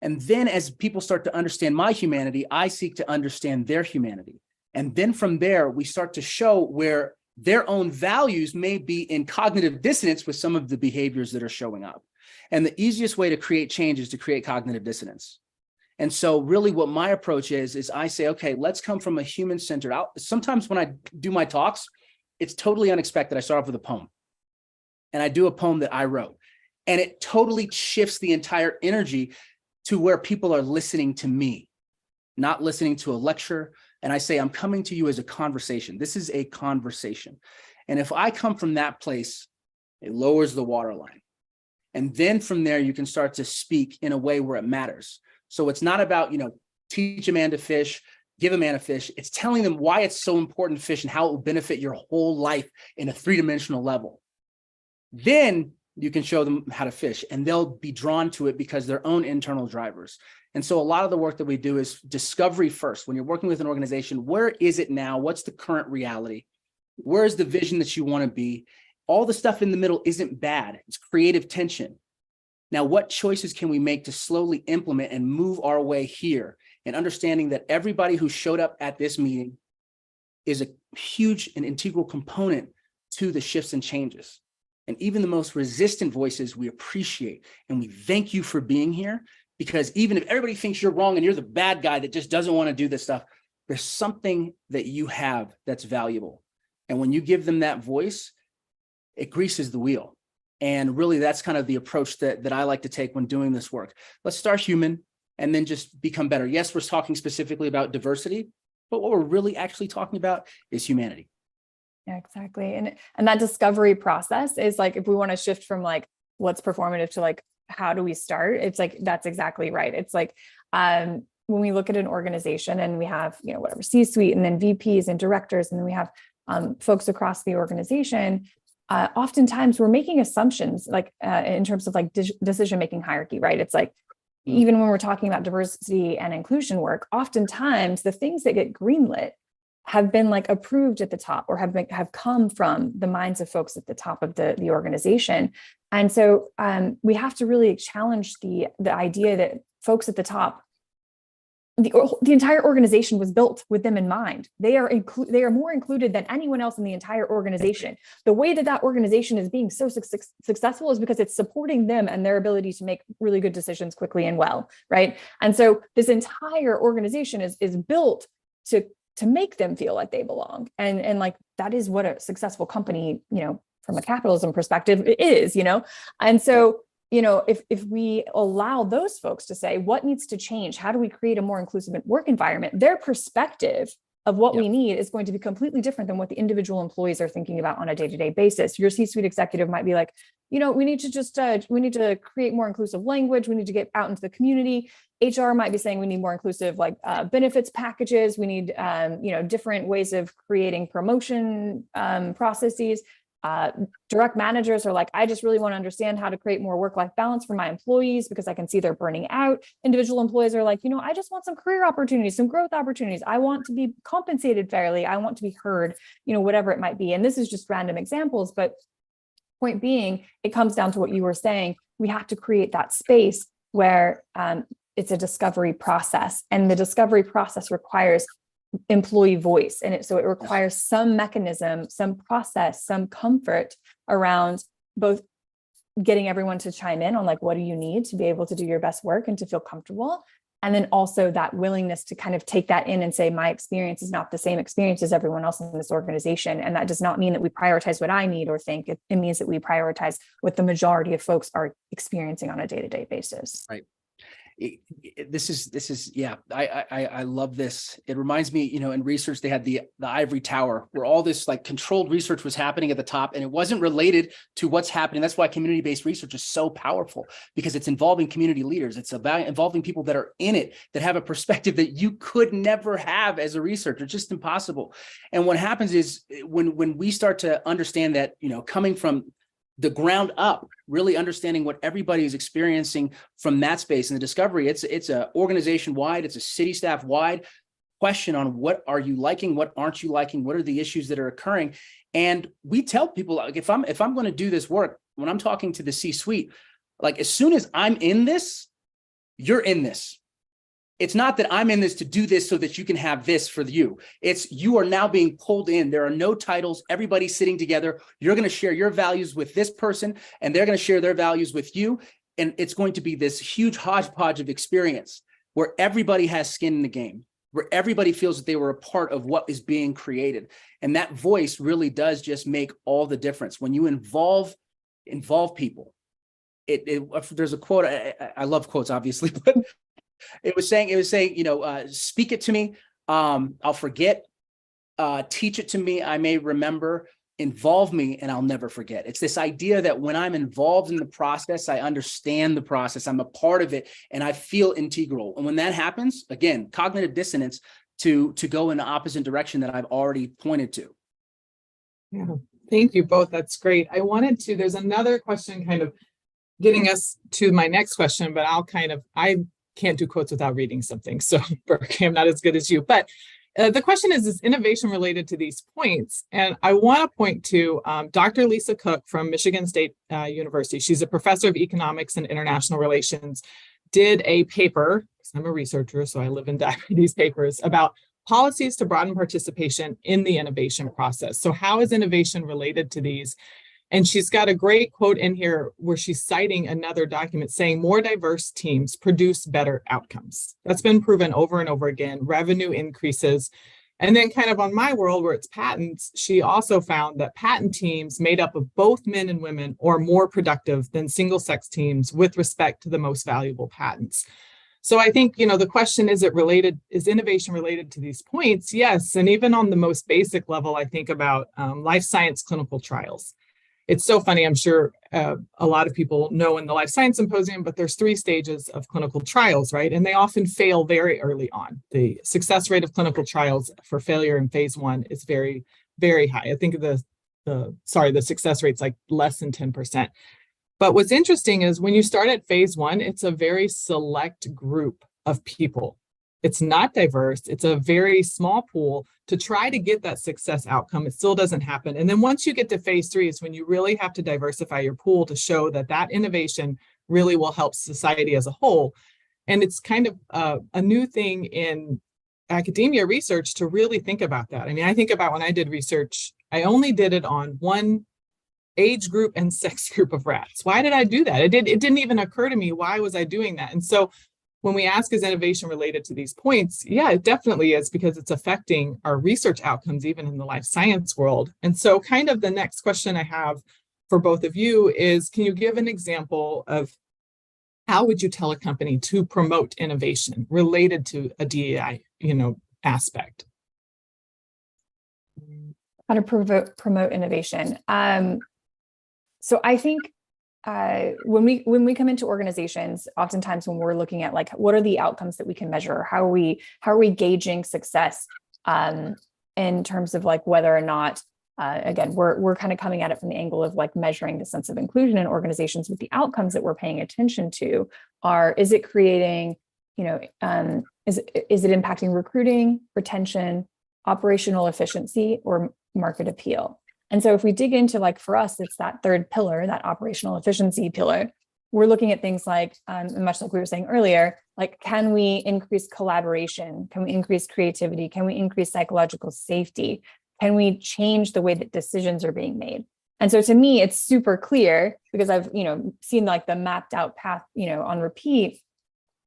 And then as people start to understand my humanity, I seek to understand their humanity. And then from there, we start to show where their own values may be in cognitive dissonance with some of the behaviors that are showing up. And the easiest way to create change is to create cognitive dissonance. And so really what my approach is I say, okay, let's come from a human-centered out. Sometimes when I do my talks, it's totally unexpected. I start off with a poem. And I do a poem that I wrote. And it totally shifts the entire energy to where people are listening to me, not listening to a lecture. And I say, I'm coming to you as a conversation. This is a conversation. And if I come from that place, it lowers the waterline. And then from there, you can start to speak in a way where it matters. So it's not about, teach a man to fish, give a man a fish. It's telling them why it's so important to fish and how it will benefit your whole life in a three-dimensional level. Then you can show them how to fish and they'll be drawn to it because their own internal drivers. And so a lot of the work that we do is discovery first. When you're working with an organization, where is it now? What's the current reality? Where is the vision that you want to be? All the stuff in the middle isn't bad. It's creative tension. Now, what choices can we make to slowly implement and move our way here? And understanding that everybody who showed up at this meeting is a huge and integral component to the shifts and changes. And even the most resistant voices we appreciate, and we thank you for being here, because even if everybody thinks you're wrong and you're the bad guy that just doesn't want to do this stuff, there's something that you have that's valuable. And when you give them that voice, it greases the wheel. And really, that's kind of the approach that I like to take when doing this work. Let's start human and then just become better. Yes, we're talking specifically about diversity, but what we're really actually talking about is humanity. Yeah, exactly. And that discovery process is like, if we want to shift from like what's performative to like, how do we start? It's like, that's exactly right. It's like, when we look at an organization and we have, whatever C-suite and then VPs and directors, and then we have folks across the organization, oftentimes we're making assumptions like in terms of like decision-making hierarchy, right? It's like, even when we're talking about diversity and inclusion work, oftentimes the things that get greenlit have been like approved at the top or have come from the minds of folks at the top of the organization. And so we have to really challenge the idea that folks at the top, the entire organization was built with them in mind. They are more included than anyone else in the entire organization. The way that organization is being so successful is because it's supporting them and their ability to make really good decisions quickly and well, right? And so this entire organization is built to make them feel like they belong. And like, that is what a successful company, from a capitalism perspective is, And so, if we allow those folks to say, what needs to change? How do we create a more inclusive work environment? Their perspective of what we need is going to be completely different than what the individual employees are thinking about on a day-to-day basis. Your C-suite executive might be like, we need to create more inclusive language. We need to get out into the community. HR might be saying we need more inclusive benefits packages. We need different ways of creating promotion processes. Direct managers are like, I just really want to understand how to create more work-life balance for my employees because I can see they're burning out. Individual employees are like, I just want some career opportunities, some growth opportunities. I want to be compensated fairly. I want to be heard, whatever it might be. And this is just random examples, but point being, it comes down to what you were saying. We have to create that space where it's a discovery process, and the discovery process requires employee voice. And so it requires some mechanism, some process, some comfort around both getting everyone to chime in on like, what do you need to be able to do your best work and to feel comfortable? And then also that willingness to kind of take that in and say, my experience is not the same experience as everyone else in this organization. And that does not mean that we prioritize what I need or think. It means that we prioritize what the majority of folks are experiencing on a day-to-day basis. Right. This is yeah, I love this. It reminds me, in research they had the ivory tower where all this like controlled research was happening at the top, and it wasn't related to what's happening. That's why community-based research is so powerful, because it's involving community leaders. It's about involving people that are in it, that have a perspective that you could never have as a researcher. It's just impossible. And what happens is when we start to understand that, coming from the ground up, really understanding what everybody is experiencing from that space and the discovery, it's a organization wide, it's a city staff wide question on what are you liking, what aren't you liking, what are the issues that are occurring. And we tell people, like, if I'm going to do this work, when I'm talking to the C-suite, like, as soon as I'm in this, you're in this. It's not that I'm in this to do this so that you can have this for you. It's you are now being pulled in. There are no titles. Everybody's sitting together. You're going to share your values with this person, and they're going to share their values with you. And it's going to be this huge hodgepodge of experience where everybody has skin in the game, where everybody feels that they were a part of what is being created. And that voice really does just make all the difference. When you involve people, there's a quote, I love quotes, obviously, but it was saying, speak it to me, I'll forget, teach it to me, I may remember, involve me, and I'll never forget. It's this idea that when I'm involved in the process, I understand the process, I'm a part of it, and I feel integral. And when that happens, again, cognitive dissonance to go in the opposite direction that I've already pointed to. Yeah, thank you both. That's great. There's another question kind of getting us to my next question, but I can't do quotes without reading something. So Berké, I'm not as good as you, but The question is innovation related to these points? And I want to point to Dr. Lisa Cook from Michigan State University. She's a professor of economics and international relations, did a paper, I'm a researcher, so I live and die by these papers, about policies to broaden participation in the innovation process. So how is innovation related to these? And she's got a great quote in here where she's citing another document saying more diverse teams produce better outcomes. That's been proven over and over again. Revenue increases. And then kind of on my world where it's patents, she also found that patent teams made up of both men and women are more productive than single sex teams with respect to the most valuable patents. So I think, the question, is innovation related to these points? Yes. And even on the most basic level, I think about life science clinical trials. It's so funny. I'm sure a lot of people know in the Life Science Symposium, but there's 3 stages of clinical trials, right? And they often fail very early on. The success rate of clinical trials for failure in phase 1 is very, very high. I think the success rate's like less than 10%. But what's interesting is when you start at phase 1, it's a very select group of people. It's not diverse. It's a very small pool to try to get that success outcome. It still doesn't happen. And then once you get to phase 3 is when you really have to diversify your pool to show that that innovation really will help society as a whole. And it's kind of a new thing in academia research to really think about that. I mean, I think about when I did research, I only did it on one age group and sex group of rats. Why did I do that? It didn't even occur to me. Why was I doing that? And so when we ask, is innovation related to these points? Yeah, it definitely is, because it's affecting our research outcomes, even in the life science world. And so kind of the next question I have for both of you is, can you give an example of how would you tell a company to promote innovation related to a DEI, aspect? How to promote innovation. So I think when we come into organizations, oftentimes when we're looking at like, what are the outcomes that we can measure? How are we gauging success in terms of like whether or not, again, we're kind of coming at it from the angle of like measuring the sense of inclusion in organizations, with the outcomes that we're paying attention to is it creating, is it impacting recruiting, retention, operational efficiency, or market appeal? And so if we dig into, like, for us, it's that third pillar, that operational efficiency pillar. We're looking at things like, much like we were saying earlier, like, can we increase collaboration? Can we increase creativity? Can we increase psychological safety? Can we change the way that decisions are being made? And so to me, it's super clear, because I've, seen like the mapped out path, on repeat,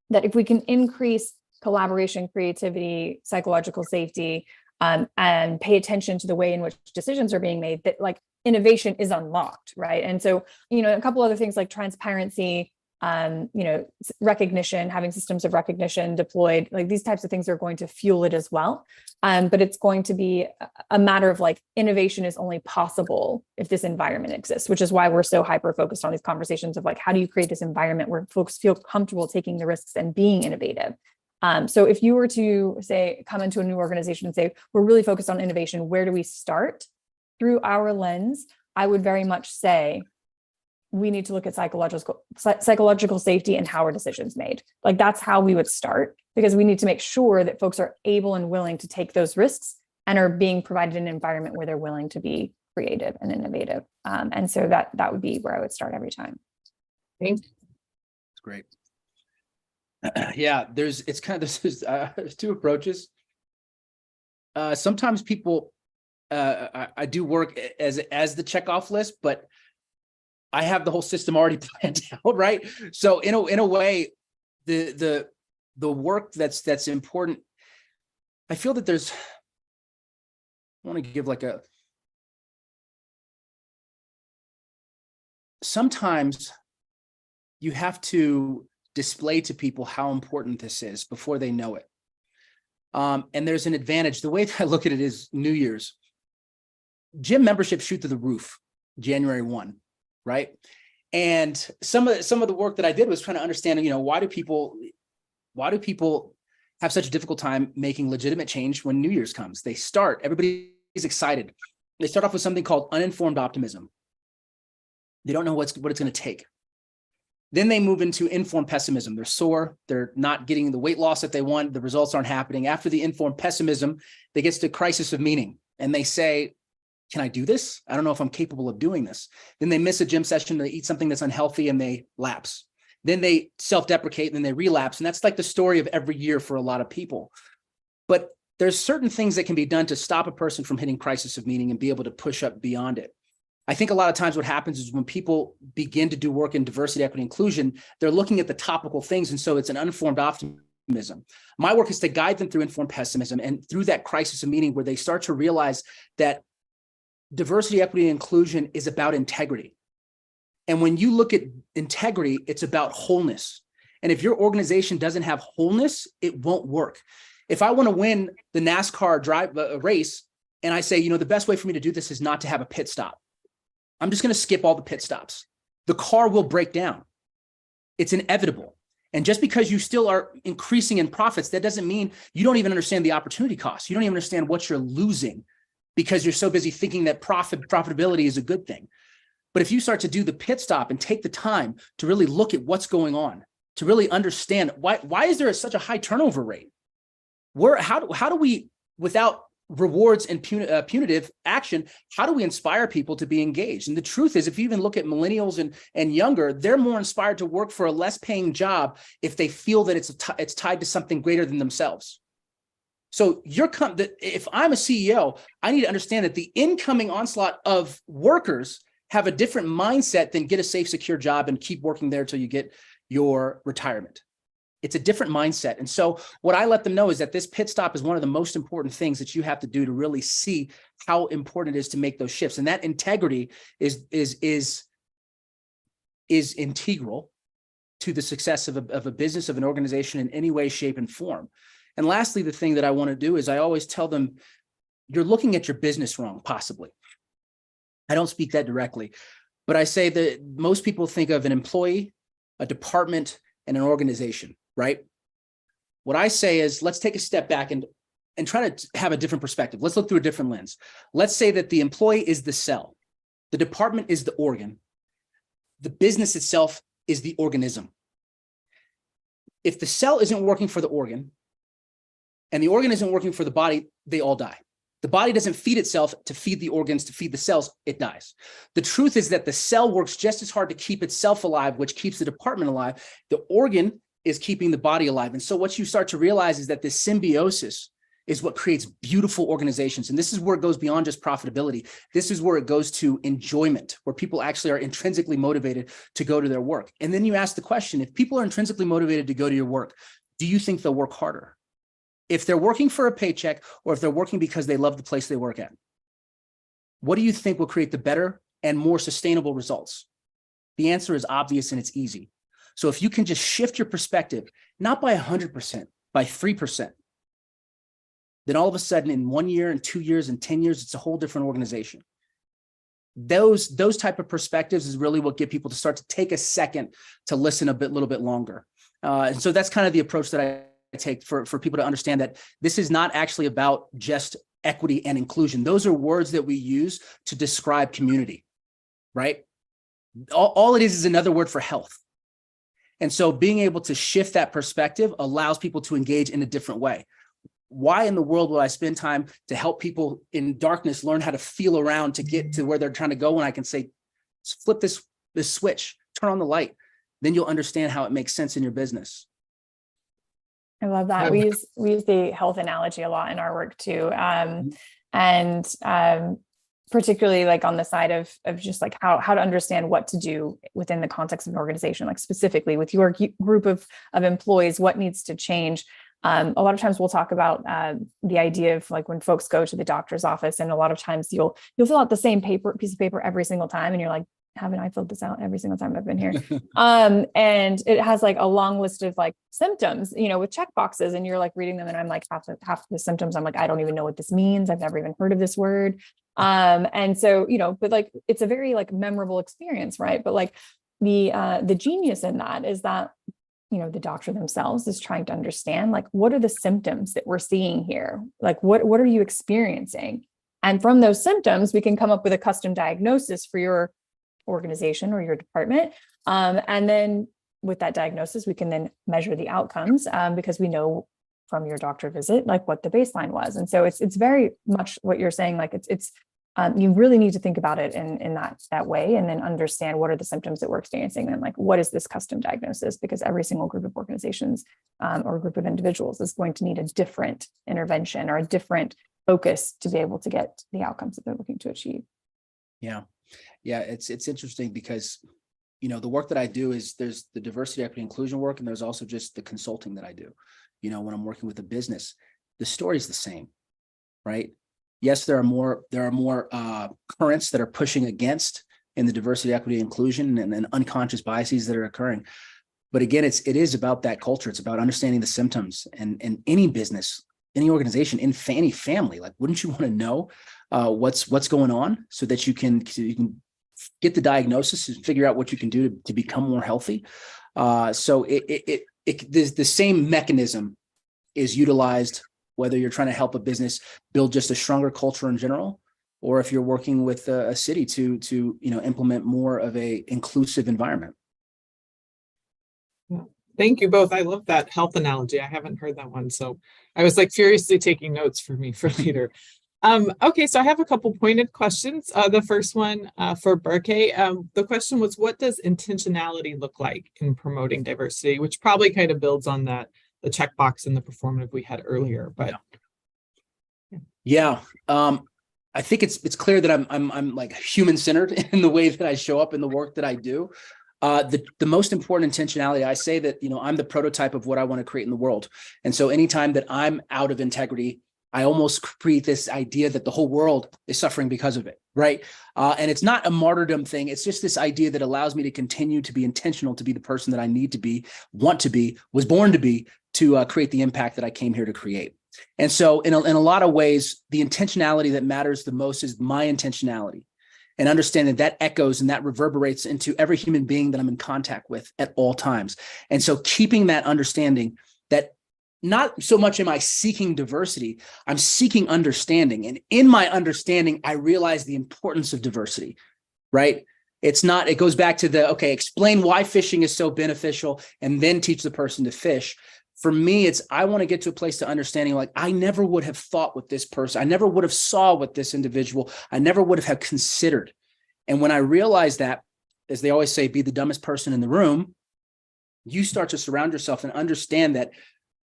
that if we can increase collaboration, creativity, psychological safety, and pay attention to the way in which decisions are being made, that like innovation is unlocked, right? And so, a couple other things like transparency, recognition, having systems of recognition deployed, like these types of things are going to fuel it as well. But it's going to be a matter of like, innovation is only possible if this environment exists, which is why we're so hyper focused on these conversations of like, how do you create this environment where folks feel comfortable taking the risks and being innovative? So if you were to say, come into a new organization and say, we're really focused on innovation, where do we start? Through our lens, I would very much say, we need to look at psychological safety and how are decisions made. Like, that's how we would start, because we need to make sure that folks are able and willing to take those risks and are being provided an environment where they're willing to be creative and innovative. And so that would be where I would start every time. Thanks. That's great. Yeah, there's two approaches. Sometimes people, I do work as the checkoff list, but I have the whole system already planned out, right? So in a way, the work that's important, I feel that I want to give like sometimes you have to display to people how important this is before they know it. And there's an advantage. The way that I look at it is New Year's. Gym memberships shoot through the roof January 1, right? And some of the work that I did was trying to understand, why do people have such a difficult time making legitimate change when New Year's comes? Everybody's excited. They start off with something called uninformed optimism. They don't know what it's going to take. Then they move into informed pessimism. They're sore. They're not getting the weight loss that they want. The results aren't happening. After the informed pessimism, they get to crisis of meaning. And they say, can I do this? I don't know if I'm capable of doing this. Then they miss a gym session. They eat something that's unhealthy and they lapse. Then they self-deprecate and then they relapse. And that's like the story of every year for a lot of people. But there's certain things that can be done to stop a person from hitting crisis of meaning and be able to push up beyond it. I think a lot of times what happens is when people begin to do work in diversity, equity, inclusion, they're looking at the topical things. And so it's an unformed optimism. My work is to guide them through informed pessimism and through that crisis of meaning where they start to realize that diversity, equity, and inclusion is about integrity. And when you look at integrity, it's about wholeness. And if your organization doesn't have wholeness, it won't work. If I want to win the NASCAR race and I say, the best way for me to do this is not to have a pit stop, I'm just going to skip all the pit stops. The car will break down. It's inevitable. And just because you still are increasing in profits, that doesn't mean you don't even understand the opportunity cost. You don't even understand what you're losing because you're so busy thinking that profitability is a good thing. But if you start to do the pit stop and take the time to really look at what's going on, to really understand why is there such a high turnover rate? How do we, without rewards and punitive action, how do we inspire people to be engaged? And the truth is, if you even look at millennials and younger, they're more inspired to work for a less paying job if they feel that it's tied to something greater than themselves. So if I'm a CEO, I need to understand that the incoming onslaught of workers have a different mindset than get a safe, secure job and keep working there till you get your retirement. It's a different mindset. And so what I let them know is that this pit stop is one of the most important things that you have to do to really see how important it is to make those shifts. And that integrity is integral to the success of a business, of an organization in any way, shape, and form. And lastly, the thing that I want to do is I always tell them, you're looking at your business wrong, possibly. I don't speak that directly, but I say that most people think of an employee, a department, and an organization, right? What I say is, let's take a step back and try to have a different perspective. Let's look through a different lens. Let's say that the employee is the cell, the department is the organ, the business itself is the organism. If the cell isn't working for the organ and the organ isn't working for the body, they all die. The body doesn't feed itself to feed the organs, to feed the cells, it dies. The truth is that the cell works just as hard to keep itself alive, which keeps the department alive. The organ is keeping the body alive. And so what you start to realize is that this symbiosis is what creates beautiful organizations. And this is where it goes beyond just profitability. This is where it goes to enjoyment, where people actually are intrinsically motivated to go to their work. And then you ask the question, if people are intrinsically motivated to go to your work, do you think they'll work harder? If they're working for a paycheck or if they're working because they love the place they work at, what do you think will create the better and more sustainable results? The answer is obvious and it's easy. So if you can just shift your perspective, not by 100%, by 3%, then all of a sudden in 1 year and 2 years and 10 years, it's a whole different organization. Those type of perspectives is really what get people to start to take a second to listen a little bit longer. And so that's kind of the approach that I take for people to understand that this is not actually about just equity and inclusion. Those are words that we use to describe community, right? All it is another word for health. And so being able to shift that perspective allows people to engage in a different way. Why in the world would I spend time to help people in darkness learn how to feel around to get to where they're trying to go when I can say, flip this switch, turn on the light, then you'll understand how it makes sense in your business. I love that. We use the health analogy a lot in our work too. And particularly like on the side of just like how to understand what to do within the context of an organization, like specifically with your group of employees, what needs to change. A lot of times we'll talk about the idea of like when folks go to the doctor's office, and a lot of times you'll fill out the same piece of paper every single time. And you're like, haven't I filled this out every single time I've been here? And it has like a long list of like symptoms, with check boxes, and you're like reading them. And I'm like, half the symptoms, I'm like, I don't even know what this means. I've never even heard of this word. And so, but like, it's a very like memorable experience, right? But like the genius in that is that, the doctor themselves is trying to understand, like, what are the symptoms that we're seeing here? Like, what are you experiencing? And from those symptoms, we can come up with a custom diagnosis for your organization or your department. And then with that diagnosis, we can then measure the outcomes because we know from your doctor visit, like what the baseline was. And so it's very much what you're saying, like it's you really need to think about it in that way, and then understand what are the symptoms that we're experiencing, and like what is this custom diagnosis, because every single group of organizations or group of individuals is going to need a different intervention or a different focus to be able to get the outcomes that they're looking to achieve. Yeah. It's interesting because, the work that I do is there's the diversity, equity, inclusion work, and there's also just the consulting that I do. When I'm working with a business, the story is the same, right? Yes, there are more currents that are pushing against in the diversity, equity, inclusion, and unconscious biases that are occurring. But again, it is about that culture. It's about understanding the symptoms, and any business, any organization, any family, like, wouldn't you want to know what's going on so that you can get the diagnosis and figure out what you can do to become more healthy? So the same mechanism is utilized whether you're trying to help a business build just a stronger culture in general, or if you're working with a city to implement more of a inclusive environment. Thank you both. I love that health analogy. I haven't heard that one, so I was like furiously taking notes for me for later. Okay, so I have a couple pointed questions. The first one for Berké. The question was, what does intentionality look like in promoting diversity? Which probably kind of builds on the checkbox in the performative we had earlier. But I think it's clear that I'm like human-centered in the way that I show up in the work that I do. The most important intentionality, I say that, I'm the prototype of what I want to create in the world. And so anytime that I'm out of integrity, I almost create this idea that the whole world is suffering because of it, right? And it's not a martyrdom thing. It's just this idea that allows me to continue to be intentional, to be the person that I need to be, want to be, was born to be, to create the impact that I came here to create. And so in a lot of ways, the intentionality that matters the most is my intentionality, and understand that echoes and that reverberates into every human being that I'm in contact with at all times. And so keeping that understanding that not so much am I seeking diversity, I'm seeking understanding. And in my understanding, I realize the importance of diversity, right? It goes back to explain why fishing is so beneficial and then teach the person to fish. For me, I want to get to a place to understanding, like, I never would have thought with this person. I never would have saw with this individual. I never would have considered. And when I realized that, as they always say, be the dumbest person in the room, you start to surround yourself and understand that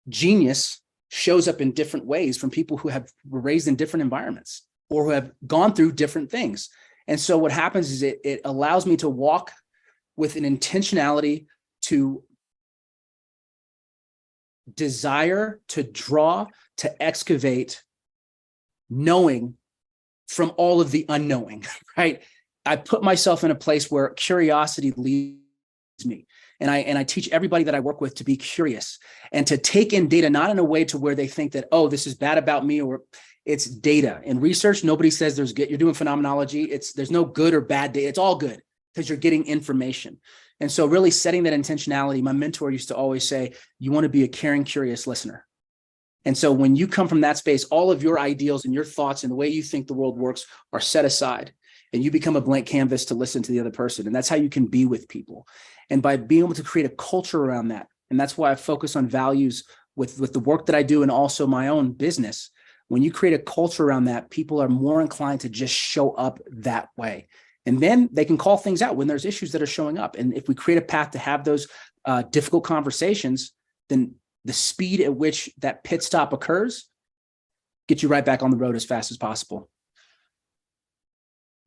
genius shows up in different ways from people who were raised in different environments or who have gone through different things. And so what happens is it allows me to walk with an intentionality to desire, to draw, to excavate, knowing from all of the unknowing, right? I put myself in a place where curiosity leads me. And I teach everybody that I work with to be curious and to take in data, not in a way to where they think that, oh, this is bad about me, or it's data. In research, nobody says there's good. You're doing phenomenology. There's no good or bad data. It's all good because you're getting information. And so really setting that intentionality, my mentor used to always say, you want to be a caring, curious listener. And so when you come from that space, all of your ideals and your thoughts and the way you think the world works are set aside, and you become a blank canvas to listen to the other person. And that's how you can be with people. And by being able to create a culture around that, and that's why I focus on values with the work that I do and also my own business. When you create a culture around that, people are more inclined to just show up that way. And then they can call things out when there's issues that are showing up. And if we create a path to have those difficult conversations, then the speed at which that pit stop occurs gets you right back on the road as fast as possible.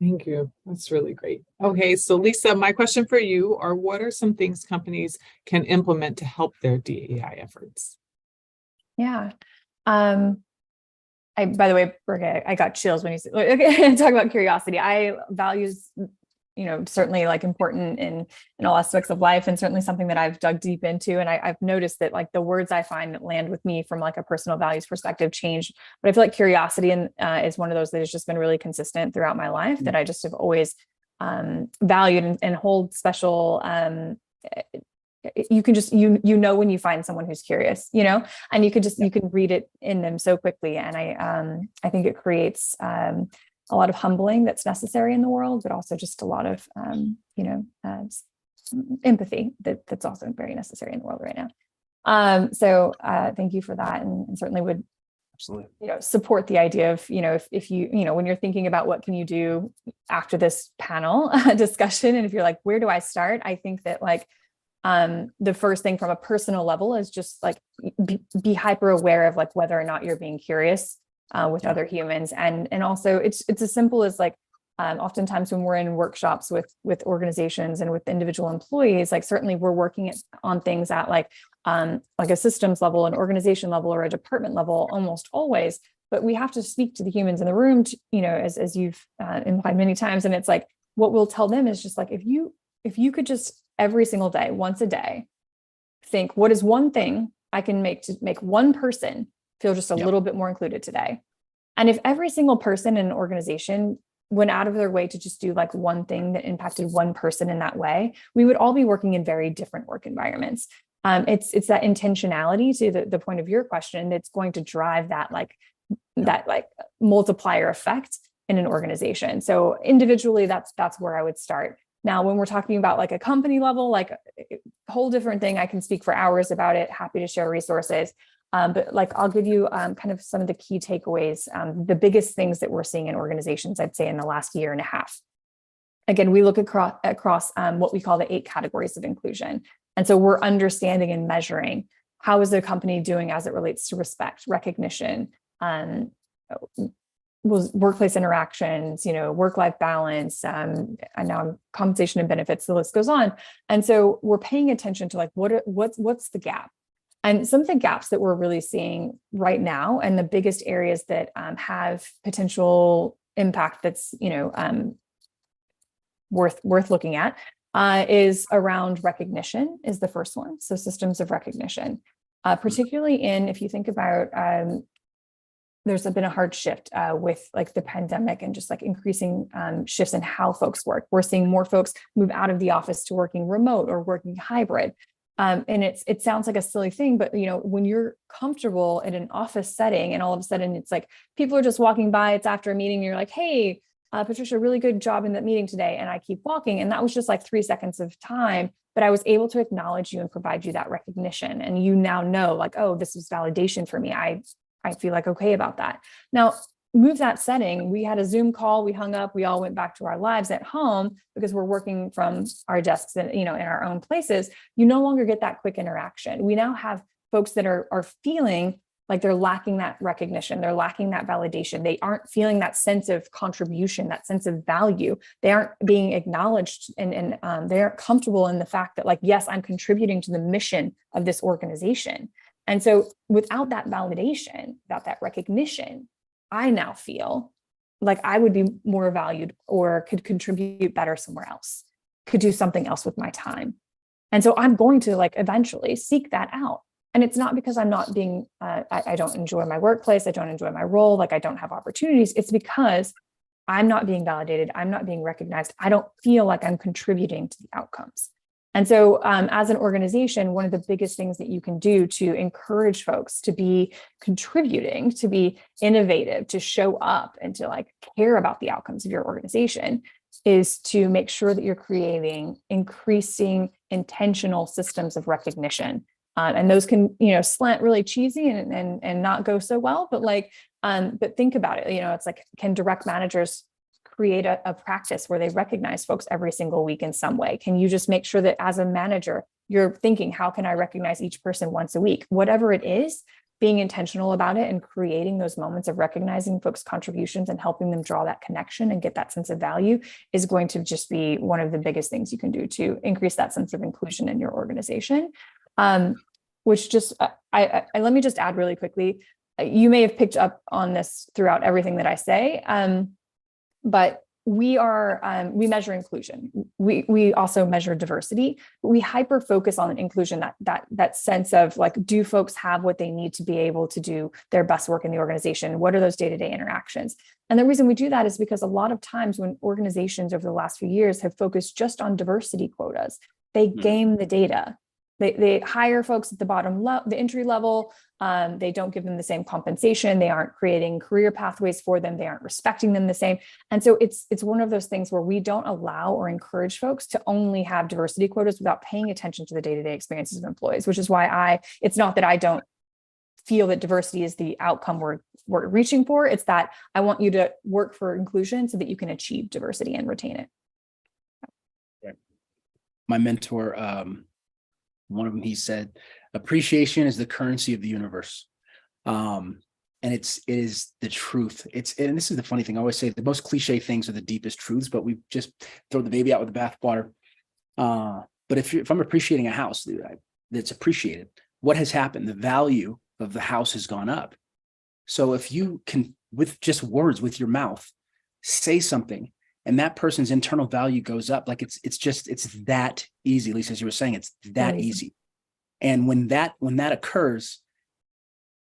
Thank you. That's really great. Okay, so Lisa, my question for you are, what are some things companies can implement to help their DEI efforts? Yeah. By the way, Berké, I got chills when you said, okay, talk about curiosity. Values, certainly like important in all aspects of life, and certainly something that I've dug deep into. And I've noticed that like the words I find that land with me from like a personal values perspective change. But I feel like curiosity is one of those that has just been really consistent throughout my life, that I just have always valued and hold special. You can just, when you find someone who's curious, and you can read it in them so quickly. And I think it creates a lot of humbling that's necessary in the world, but also just a lot of, empathy that's also very necessary in the world right now. So thank you for that, and certainly would Absolutely. support the idea of, if you, when you're thinking about what can you do after this panel discussion, and if you're like, where do I start? I think that the first thing from a personal level is just be hyper aware of whether or not you're being curious with other humans. And also it's as simple as oftentimes when we're in workshops with organizations and with individual employees, certainly we're working on things at a systems level, an organization level, or a department level almost always, but we have to speak to the humans in the room, as you've implied many times. And it's what we'll tell them is just if you could just every single day, once a day, think, what is one thing I can make to make one person feel just a little bit more included today? And if every single person in an organization went out of their way to just do one thing that impacted one person in that way, we would all be working in very different work environments. It's that intentionality, to the point of your question, that's going to drive that multiplier effect in an organization. So individually, that's where I would start. Now, when we're talking about a company level, a whole different thing, I can speak for hours about it. Happy to share resources. But I'll give you kind of some of the key takeaways, the biggest things that we're seeing in organizations, I'd say in the last year and a half. Again, we look across what we call the 8 categories of inclusion. And so we're understanding and measuring how is the company doing as it relates to respect, recognition, workplace interactions, work-life balance, and now compensation and benefits, the list goes on. And so we're paying attention to what's the gap. And some of the gaps that we're really seeing right now, and the biggest areas that have potential impact that's worth looking at, is around recognition is the first one. So systems of recognition, particularly if you think about, there's been a hard shift with the pandemic and just increasing shifts in how folks work. We're seeing more folks move out of the office to working remote or working hybrid. And it sounds like a silly thing, but when you're comfortable in an office setting and all of a sudden it's people are just walking by, it's after a meeting, and you're like, hey, Patricia, really good job in that meeting today. And I keep walking. And that was just 3 seconds of time, but I was able to acknowledge you and provide you that recognition. And you now know oh, this was validation for me. I feel okay about that. Now, move that setting. We had a Zoom call, we hung up, we all went back to our lives at home because we're working from our desks and, in our own places. You no longer get that quick interaction. We now have folks that are feeling they're lacking that recognition. They're lacking that validation. They aren't feeling that sense of contribution, that sense of value. They aren't being acknowledged, and they aren't comfortable in the fact that yes, I'm contributing to the mission of this organization. And so without that validation, without that recognition, I now feel like I would be more valued or could contribute better somewhere else, could do something else with my time. And so I'm going to eventually seek that out. And it's not because I'm not being, I don't enjoy my workplace. I don't enjoy my role. I don't have opportunities. It's because I'm not being validated. I'm not being recognized. I don't feel like I'm contributing to the outcomes. And so as an organization, one of the biggest things that you can do to encourage folks to be contributing, to be innovative, to show up, and to care about the outcomes of your organization is to make sure that you're creating increasing intentional systems of recognition. And those can, slant really cheesy and not go so well, but think about it. It's can direct managers create a practice where they recognize folks every single week in some way? Can you just make sure that as a manager, you're thinking, how can I recognize each person once a week? Whatever it is, being intentional about it and creating those moments of recognizing folks' contributions and helping them draw that connection and get that sense of value is going to just be one of the biggest things you can do to increase that sense of inclusion in your organization. Which just, let me just add really quickly, you may have picked up on this throughout everything that I say, but we measure inclusion. We also measure diversity. We hyper focus on inclusion, that sense of do folks have what they need to be able to do their best work in the organization? What are those day-to-day interactions? And the reason we do that is because a lot of times when organizations over the last few years have focused just on diversity quotas, they game the data. They hire folks at the bottom level, the entry level. They don't give them the same compensation. They aren't creating career pathways for them. They aren't respecting them the same. And so it's one of those things where we don't allow or encourage folks to only have diversity quotas without paying attention to the day-to-day experiences of employees, which is why it's not that I don't feel that diversity is the outcome we're reaching for. It's that I want you to work for inclusion so that you can achieve diversity and retain it. My mentor, one of them, he said, appreciation is the currency of the universe. And it is the truth. And this is the funny thing. I always say the most cliche things are the deepest truths, but we just throw the baby out with the bathwater. But if I'm appreciating a house that's appreciated, what has happened? The value of the house has gone up. So if you can, with just words, with your mouth, say something, and that person's internal value goes up, like it's that easy. Lisa, as you were saying, it's that easy. And when that occurs,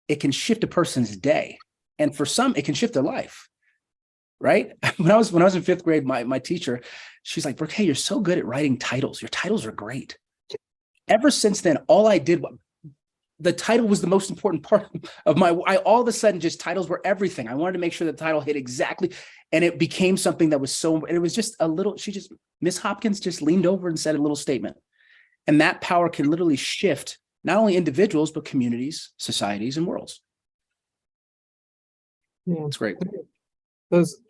it can shift a person's day. And for some, it can shift their life. Right? When I was in fifth grade, my teacher, she's like, Berké, you're so good at writing titles. Your titles are great. Ever since then, all I did, the title was the most important part of all of a sudden, just titles were everything. I wanted to make sure the title hit exactly. And it became something that was and it was just Miss Hopkins just leaned over and said a little statement. And that power can literally shift not only individuals, but communities, societies, and worlds. Yeah, it's great. Those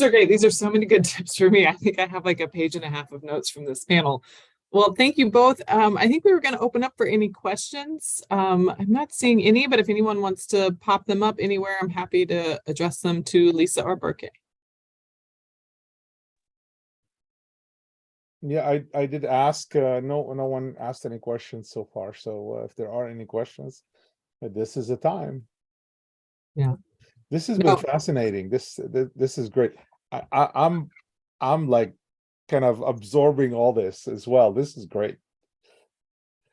are great. These are so many good tips for me. I think I have like a page and a half of notes from this panel. Well, thank you both. I think we were going to open up for any questions. I'm not seeing any, but if anyone wants to pop them up anywhere, I'm happy to address them to Lisa or Berké. Yeah, I did ask. No one asked any questions so far. So if there are any questions, this is the time. Yeah, this has been fascinating. This is great. I'm like kind of absorbing all this as well. This is great.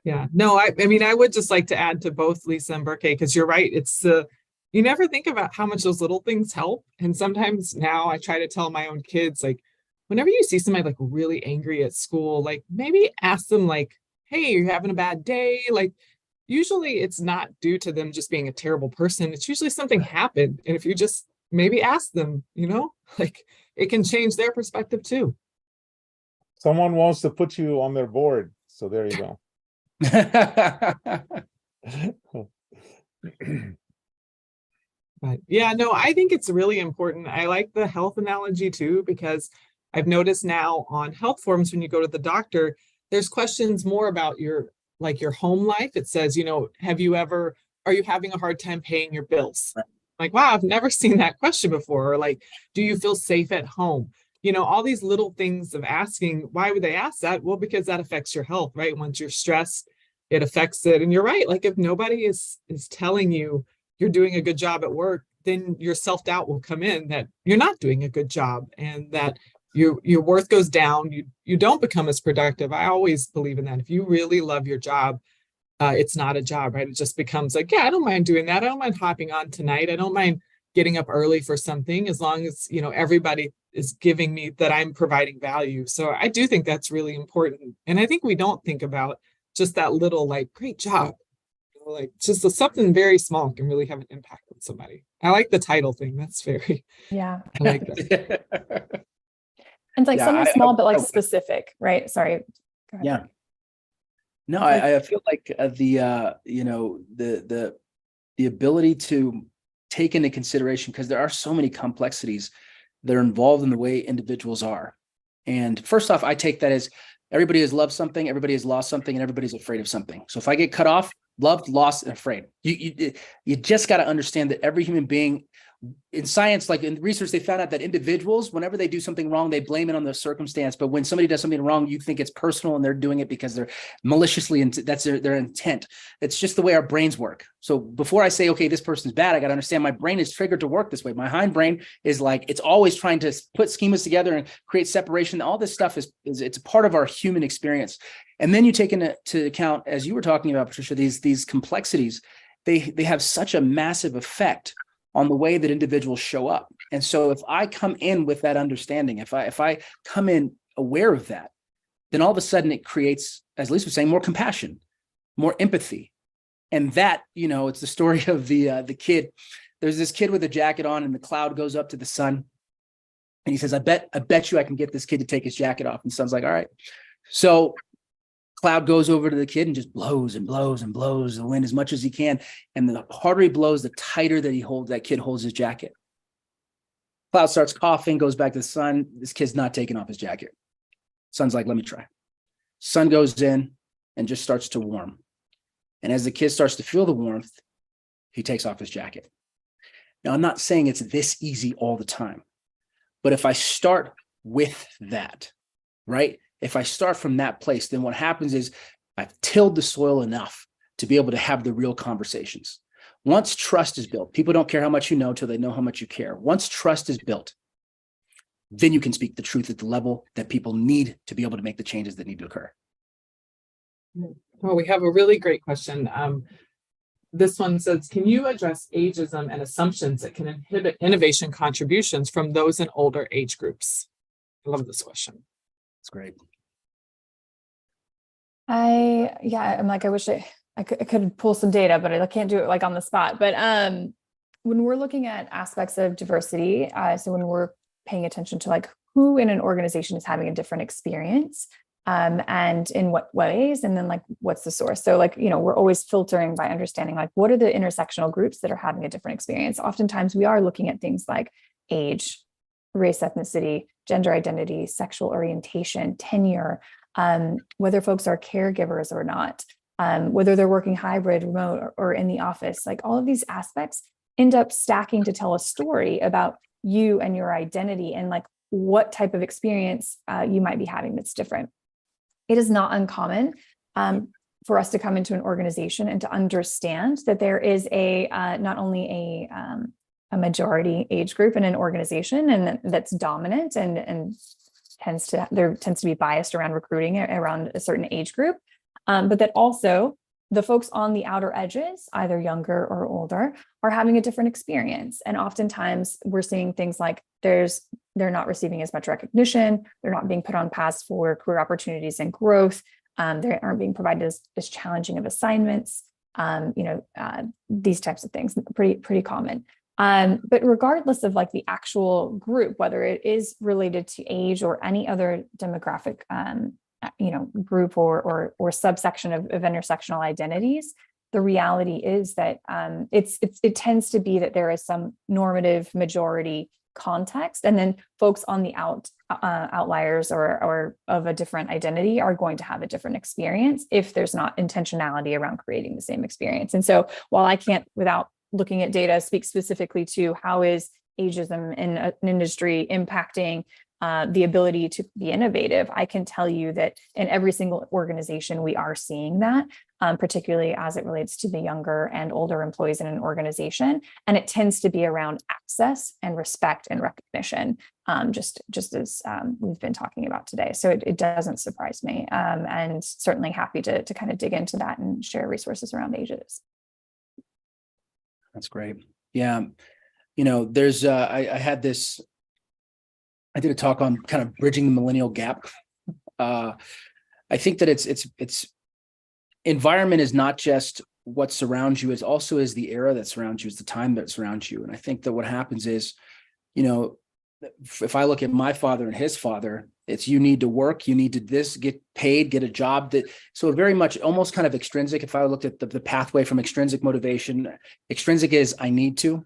Yeah, no, I mean, I would just like to add to both Lisa and Berké, because you're right. It's you never think about how much those little things help. And sometimes now I try to tell my own kids, like, whenever you see somebody like really angry at school, like maybe ask them like, hey, you're having a bad day. Like usually it's not due to them just being a terrible person. It's usually something happened. And if you just maybe ask them, like it can change their perspective too. Someone wants to put you on their board. So there you go. But yeah, no, I think it's really important. I like the health analogy too, because I've noticed now on health forms, when you go to the doctor, there's questions more about your home life. It says, are you having a hard time paying your bills? Like, wow, I've never seen that question before. Or like, do you feel safe at home? All these little things of asking, why would they ask that? Well, because that affects your health, right? Once you're stressed, it affects it. And you're right. Like if nobody is telling you you're doing a good job at work, then your self-doubt will come in that you're not doing a good job and that your worth goes down. You don't become as productive. I always believe in that. If you really love your job, it's not a job, right? It just becomes like, yeah, I don't mind doing that. I don't mind hopping on tonight. I don't mind getting up early for something, as long as, everybody is giving me that I'm providing value. So I do think that's really important. And I think we don't think about just that little, like, great job, like just something very small can really have an impact on somebody. I like the title thing. That's very, I like that. And like something small, but like specific, right? Sorry. Go ahead. Yeah. No, I feel like the ability to take into consideration, because there are so many complexities that are involved in the way individuals are. And first off, I take that as everybody has loved something, everybody has lost something, and everybody's afraid of something. So if I get cut off, loved, lost, and afraid, you just got to understand that every human being, in science, like in research, they found out that individuals, whenever they do something wrong, they blame it on the circumstance. But when somebody does something wrong, you think it's personal and they're doing it because they're maliciously, and that's their intent. It's just the way our brains work. So before I say, okay, this person's bad, I got to understand my brain is triggered to work this way. My hindbrain is like, it's always trying to put schemas together and create separation. All this stuff is it's a part of our human experience. And then you take into account, as you were talking about, Patricia, these complexities, they have such a massive effect on the way that individuals show up. And so if I come in with that understanding, if I come in aware of that, then all of a sudden it creates, as Lisa was saying, more compassion. more empathy. And that, it's the story of the kid. There's this kid with a jacket on, and the cloud goes up to the sun. And he says, I bet you I can get this kid to take his jacket off. And the sun's like, all right. So cloud goes over to the kid and just blows and blows and blows the wind as much as he can. And the harder he blows, the tighter that kid holds his jacket. Cloud starts coughing, goes back to the sun. This kid's not taking off his jacket. Sun's like, let me try. Sun goes in and just starts to warm. And as the kid starts to feel the warmth, he takes off his jacket. Now, I'm not saying it's this easy all the time, but if I start with that, right? If I start from that place, then what happens is I've tilled the soil enough to be able to have the real conversations. Once trust is built, people don't care how much you know till they know how much you care. Once trust is built, then you can speak the truth at the level that people need to be able to make the changes that need to occur. Well, we have a really great question. This one says, can you address ageism and assumptions that can inhibit innovation contributions from those in older age groups? I love this question. It's great. I'm like, I wish I could pull some data, but I can't do it like on the spot. But when we're looking at aspects of diversity, so when we're paying attention to like who in an organization is having a different experience, and in what ways, and then like what's the source. So like, we're always filtering by understanding like what are the intersectional groups that are having a different experience. Oftentimes we are looking at things like age, race, ethnicity, gender identity, sexual orientation, tenure, whether folks are caregivers or not, whether they're working hybrid, remote, or in the office. Like all of these aspects end up stacking to tell a story about you and your identity and like what type of experience you might be having that's different. It is not uncommon for us to come into an organization and to understand that there is not only a majority age group in an organization and that's dominant and tends to be biased around recruiting around a certain age group, but that also the folks on the outer edges, either younger or older, are having a different experience. And oftentimes we're seeing things like they're not receiving as much recognition, they're not being put on paths for career opportunities and growth, they aren't being provided as challenging of assignments, these types of things, pretty common. But regardless of like the actual group, whether it is related to age or any other demographic group or subsection of intersectional identities, the reality is that it tends to be that there is some normative majority context, and then folks on the outliers or of a different identity are going to have a different experience if there's not intentionality around creating the same experience. And so while I can't, without looking at data, speak specifically to how is ageism in an industry impacting the ability to be innovative, I can tell you that in every single organization, we are seeing that, particularly as it relates to the younger and older employees in an organization. And it tends to be around access and respect and recognition, just as we've been talking about today. So it doesn't surprise me, and certainly happy to kind of dig into that and share resources around ages. That's great. Yeah. There's, I did a talk on kind of bridging the millennial gap. I think that it's environment is not just what surrounds you, it also is the era that surrounds you, it's the time that surrounds you. And I think that what happens is, if I look at my father and his father, it's you need to work, you need to get paid, get a job. So very much almost kind of extrinsic. If I looked at the pathway from extrinsic motivation, extrinsic is I need to,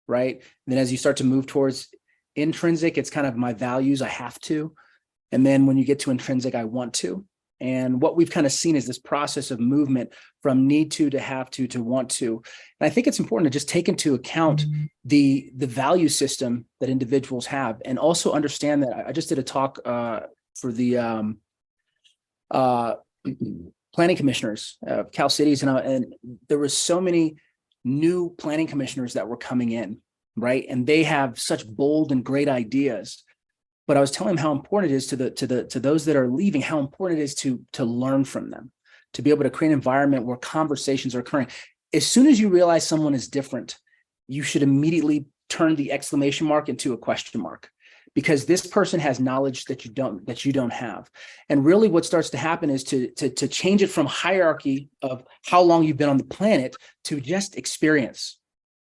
right? And then as you start to move towards intrinsic, it's kind of my values, I have to. And then when you get to intrinsic, I want to. And what we've kind of seen is this process of movement from need to have to want to. And I think it's important to just take into account the value system that individuals have, and also understand that I just did a talk for the planning commissioners of Cal Cities, and there was so many new planning commissioners that were coming in, right? And they have such bold and great ideas. But I was telling them how important it is to those that are leaving, how important it is to learn from them, to be able to create an environment where conversations are occurring. As soon as you realize someone is different, you should immediately turn the exclamation mark into a question mark, because this person has knowledge that you don't have. And really what starts to happen is to change it from hierarchy of how long you've been on the planet to just experience,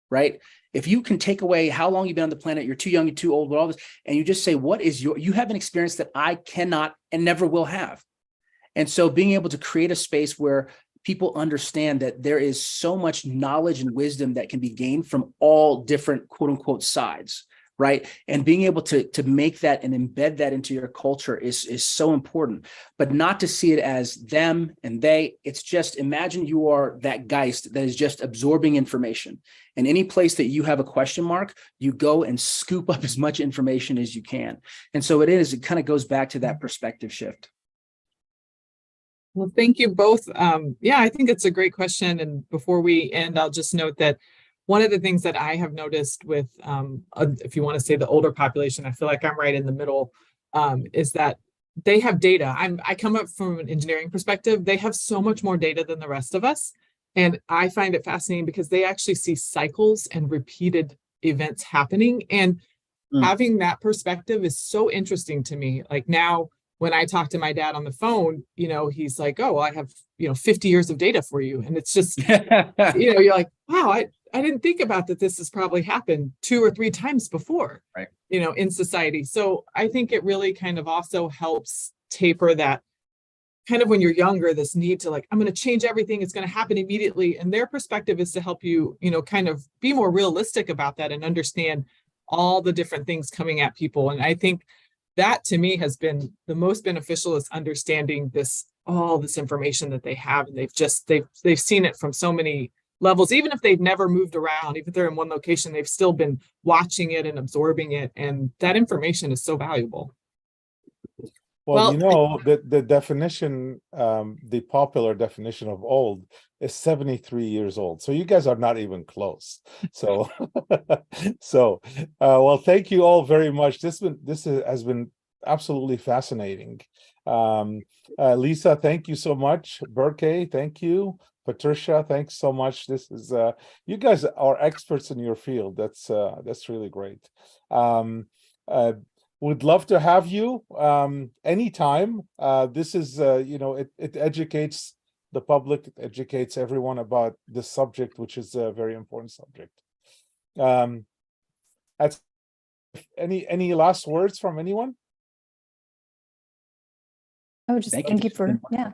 right? If you can take away how long you've been on the planet, you're too young, you're too old, all this, and you just say, you have an experience that I cannot and never will have. And so being able to create a space where people understand that there is so much knowledge and wisdom that can be gained from all different quote unquote sides, right? And being able to make that and embed that into your culture is so important, but not to see it as them and they. It's just, imagine you are that Geist that is just absorbing information. And any place that you have a question mark, you go and scoop up as much information as you can. And so it kind of goes back to that perspective shift. Well, thank you both. Yeah, I think it's a great question. And before we end, I'll just note that one of the things that I have noticed with, if you want to say the older population, I feel like I'm right in the middle, is that they have data. I come up from an engineering perspective. They have so much more data than the rest of us. And I find it fascinating because they actually see cycles and repeated events happening. And having that perspective is so interesting to me. Like now, when I talk to my dad on the phone, he's like, oh, well, I have, 50 years of data for you. And it's just, you're like, wow, I didn't think about that. This has probably happened 2 or 3 times before, right? In society. So I think it really kind of also helps taper that kind of when you're younger, this need to like, I'm going to change everything. It's going to happen immediately. And their perspective is to help you, kind of be more realistic about that and understand all the different things coming at people. And I think that to me has been the most beneficial, is understanding all this information that they have. And they've seen it from so many levels, even if they've never moved around, even if they're in one location, they've still been watching it and absorbing it. And that information is so valuable. Well, the definition, the popular definition of old is 73 years old. So you guys are not even close. So, well, thank you all very much. This has been absolutely fascinating. Lisa, thank you so much. Berké, thank you. Patricia, thanks so much. This is you guys are experts in your field. That's really great. Would love to have you anytime. This is it educates the public, it educates everyone about this subject, which is a very important subject. Any last words from anyone? Oh, just thank you for yeah.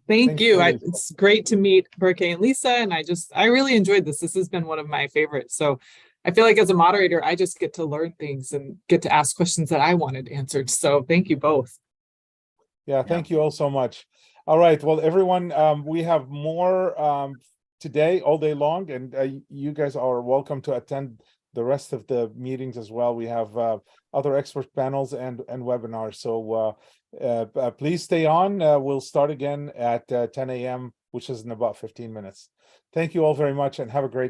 Thank you. It's great to meet Berké and Lisa, and I really enjoyed this. This has been one of my favorites. So I feel like as a moderator, I just get to learn things and get to ask questions that I wanted answered. So thank you both. Yeah, thank you all so much. All right, well, everyone, we have more today all day long, and you guys are welcome to attend the rest of the meetings as well. We have other expert panels and webinars. So please stay on. We'll start again at 10 a.m., which is in about 15 minutes. Thank you all very much and have a great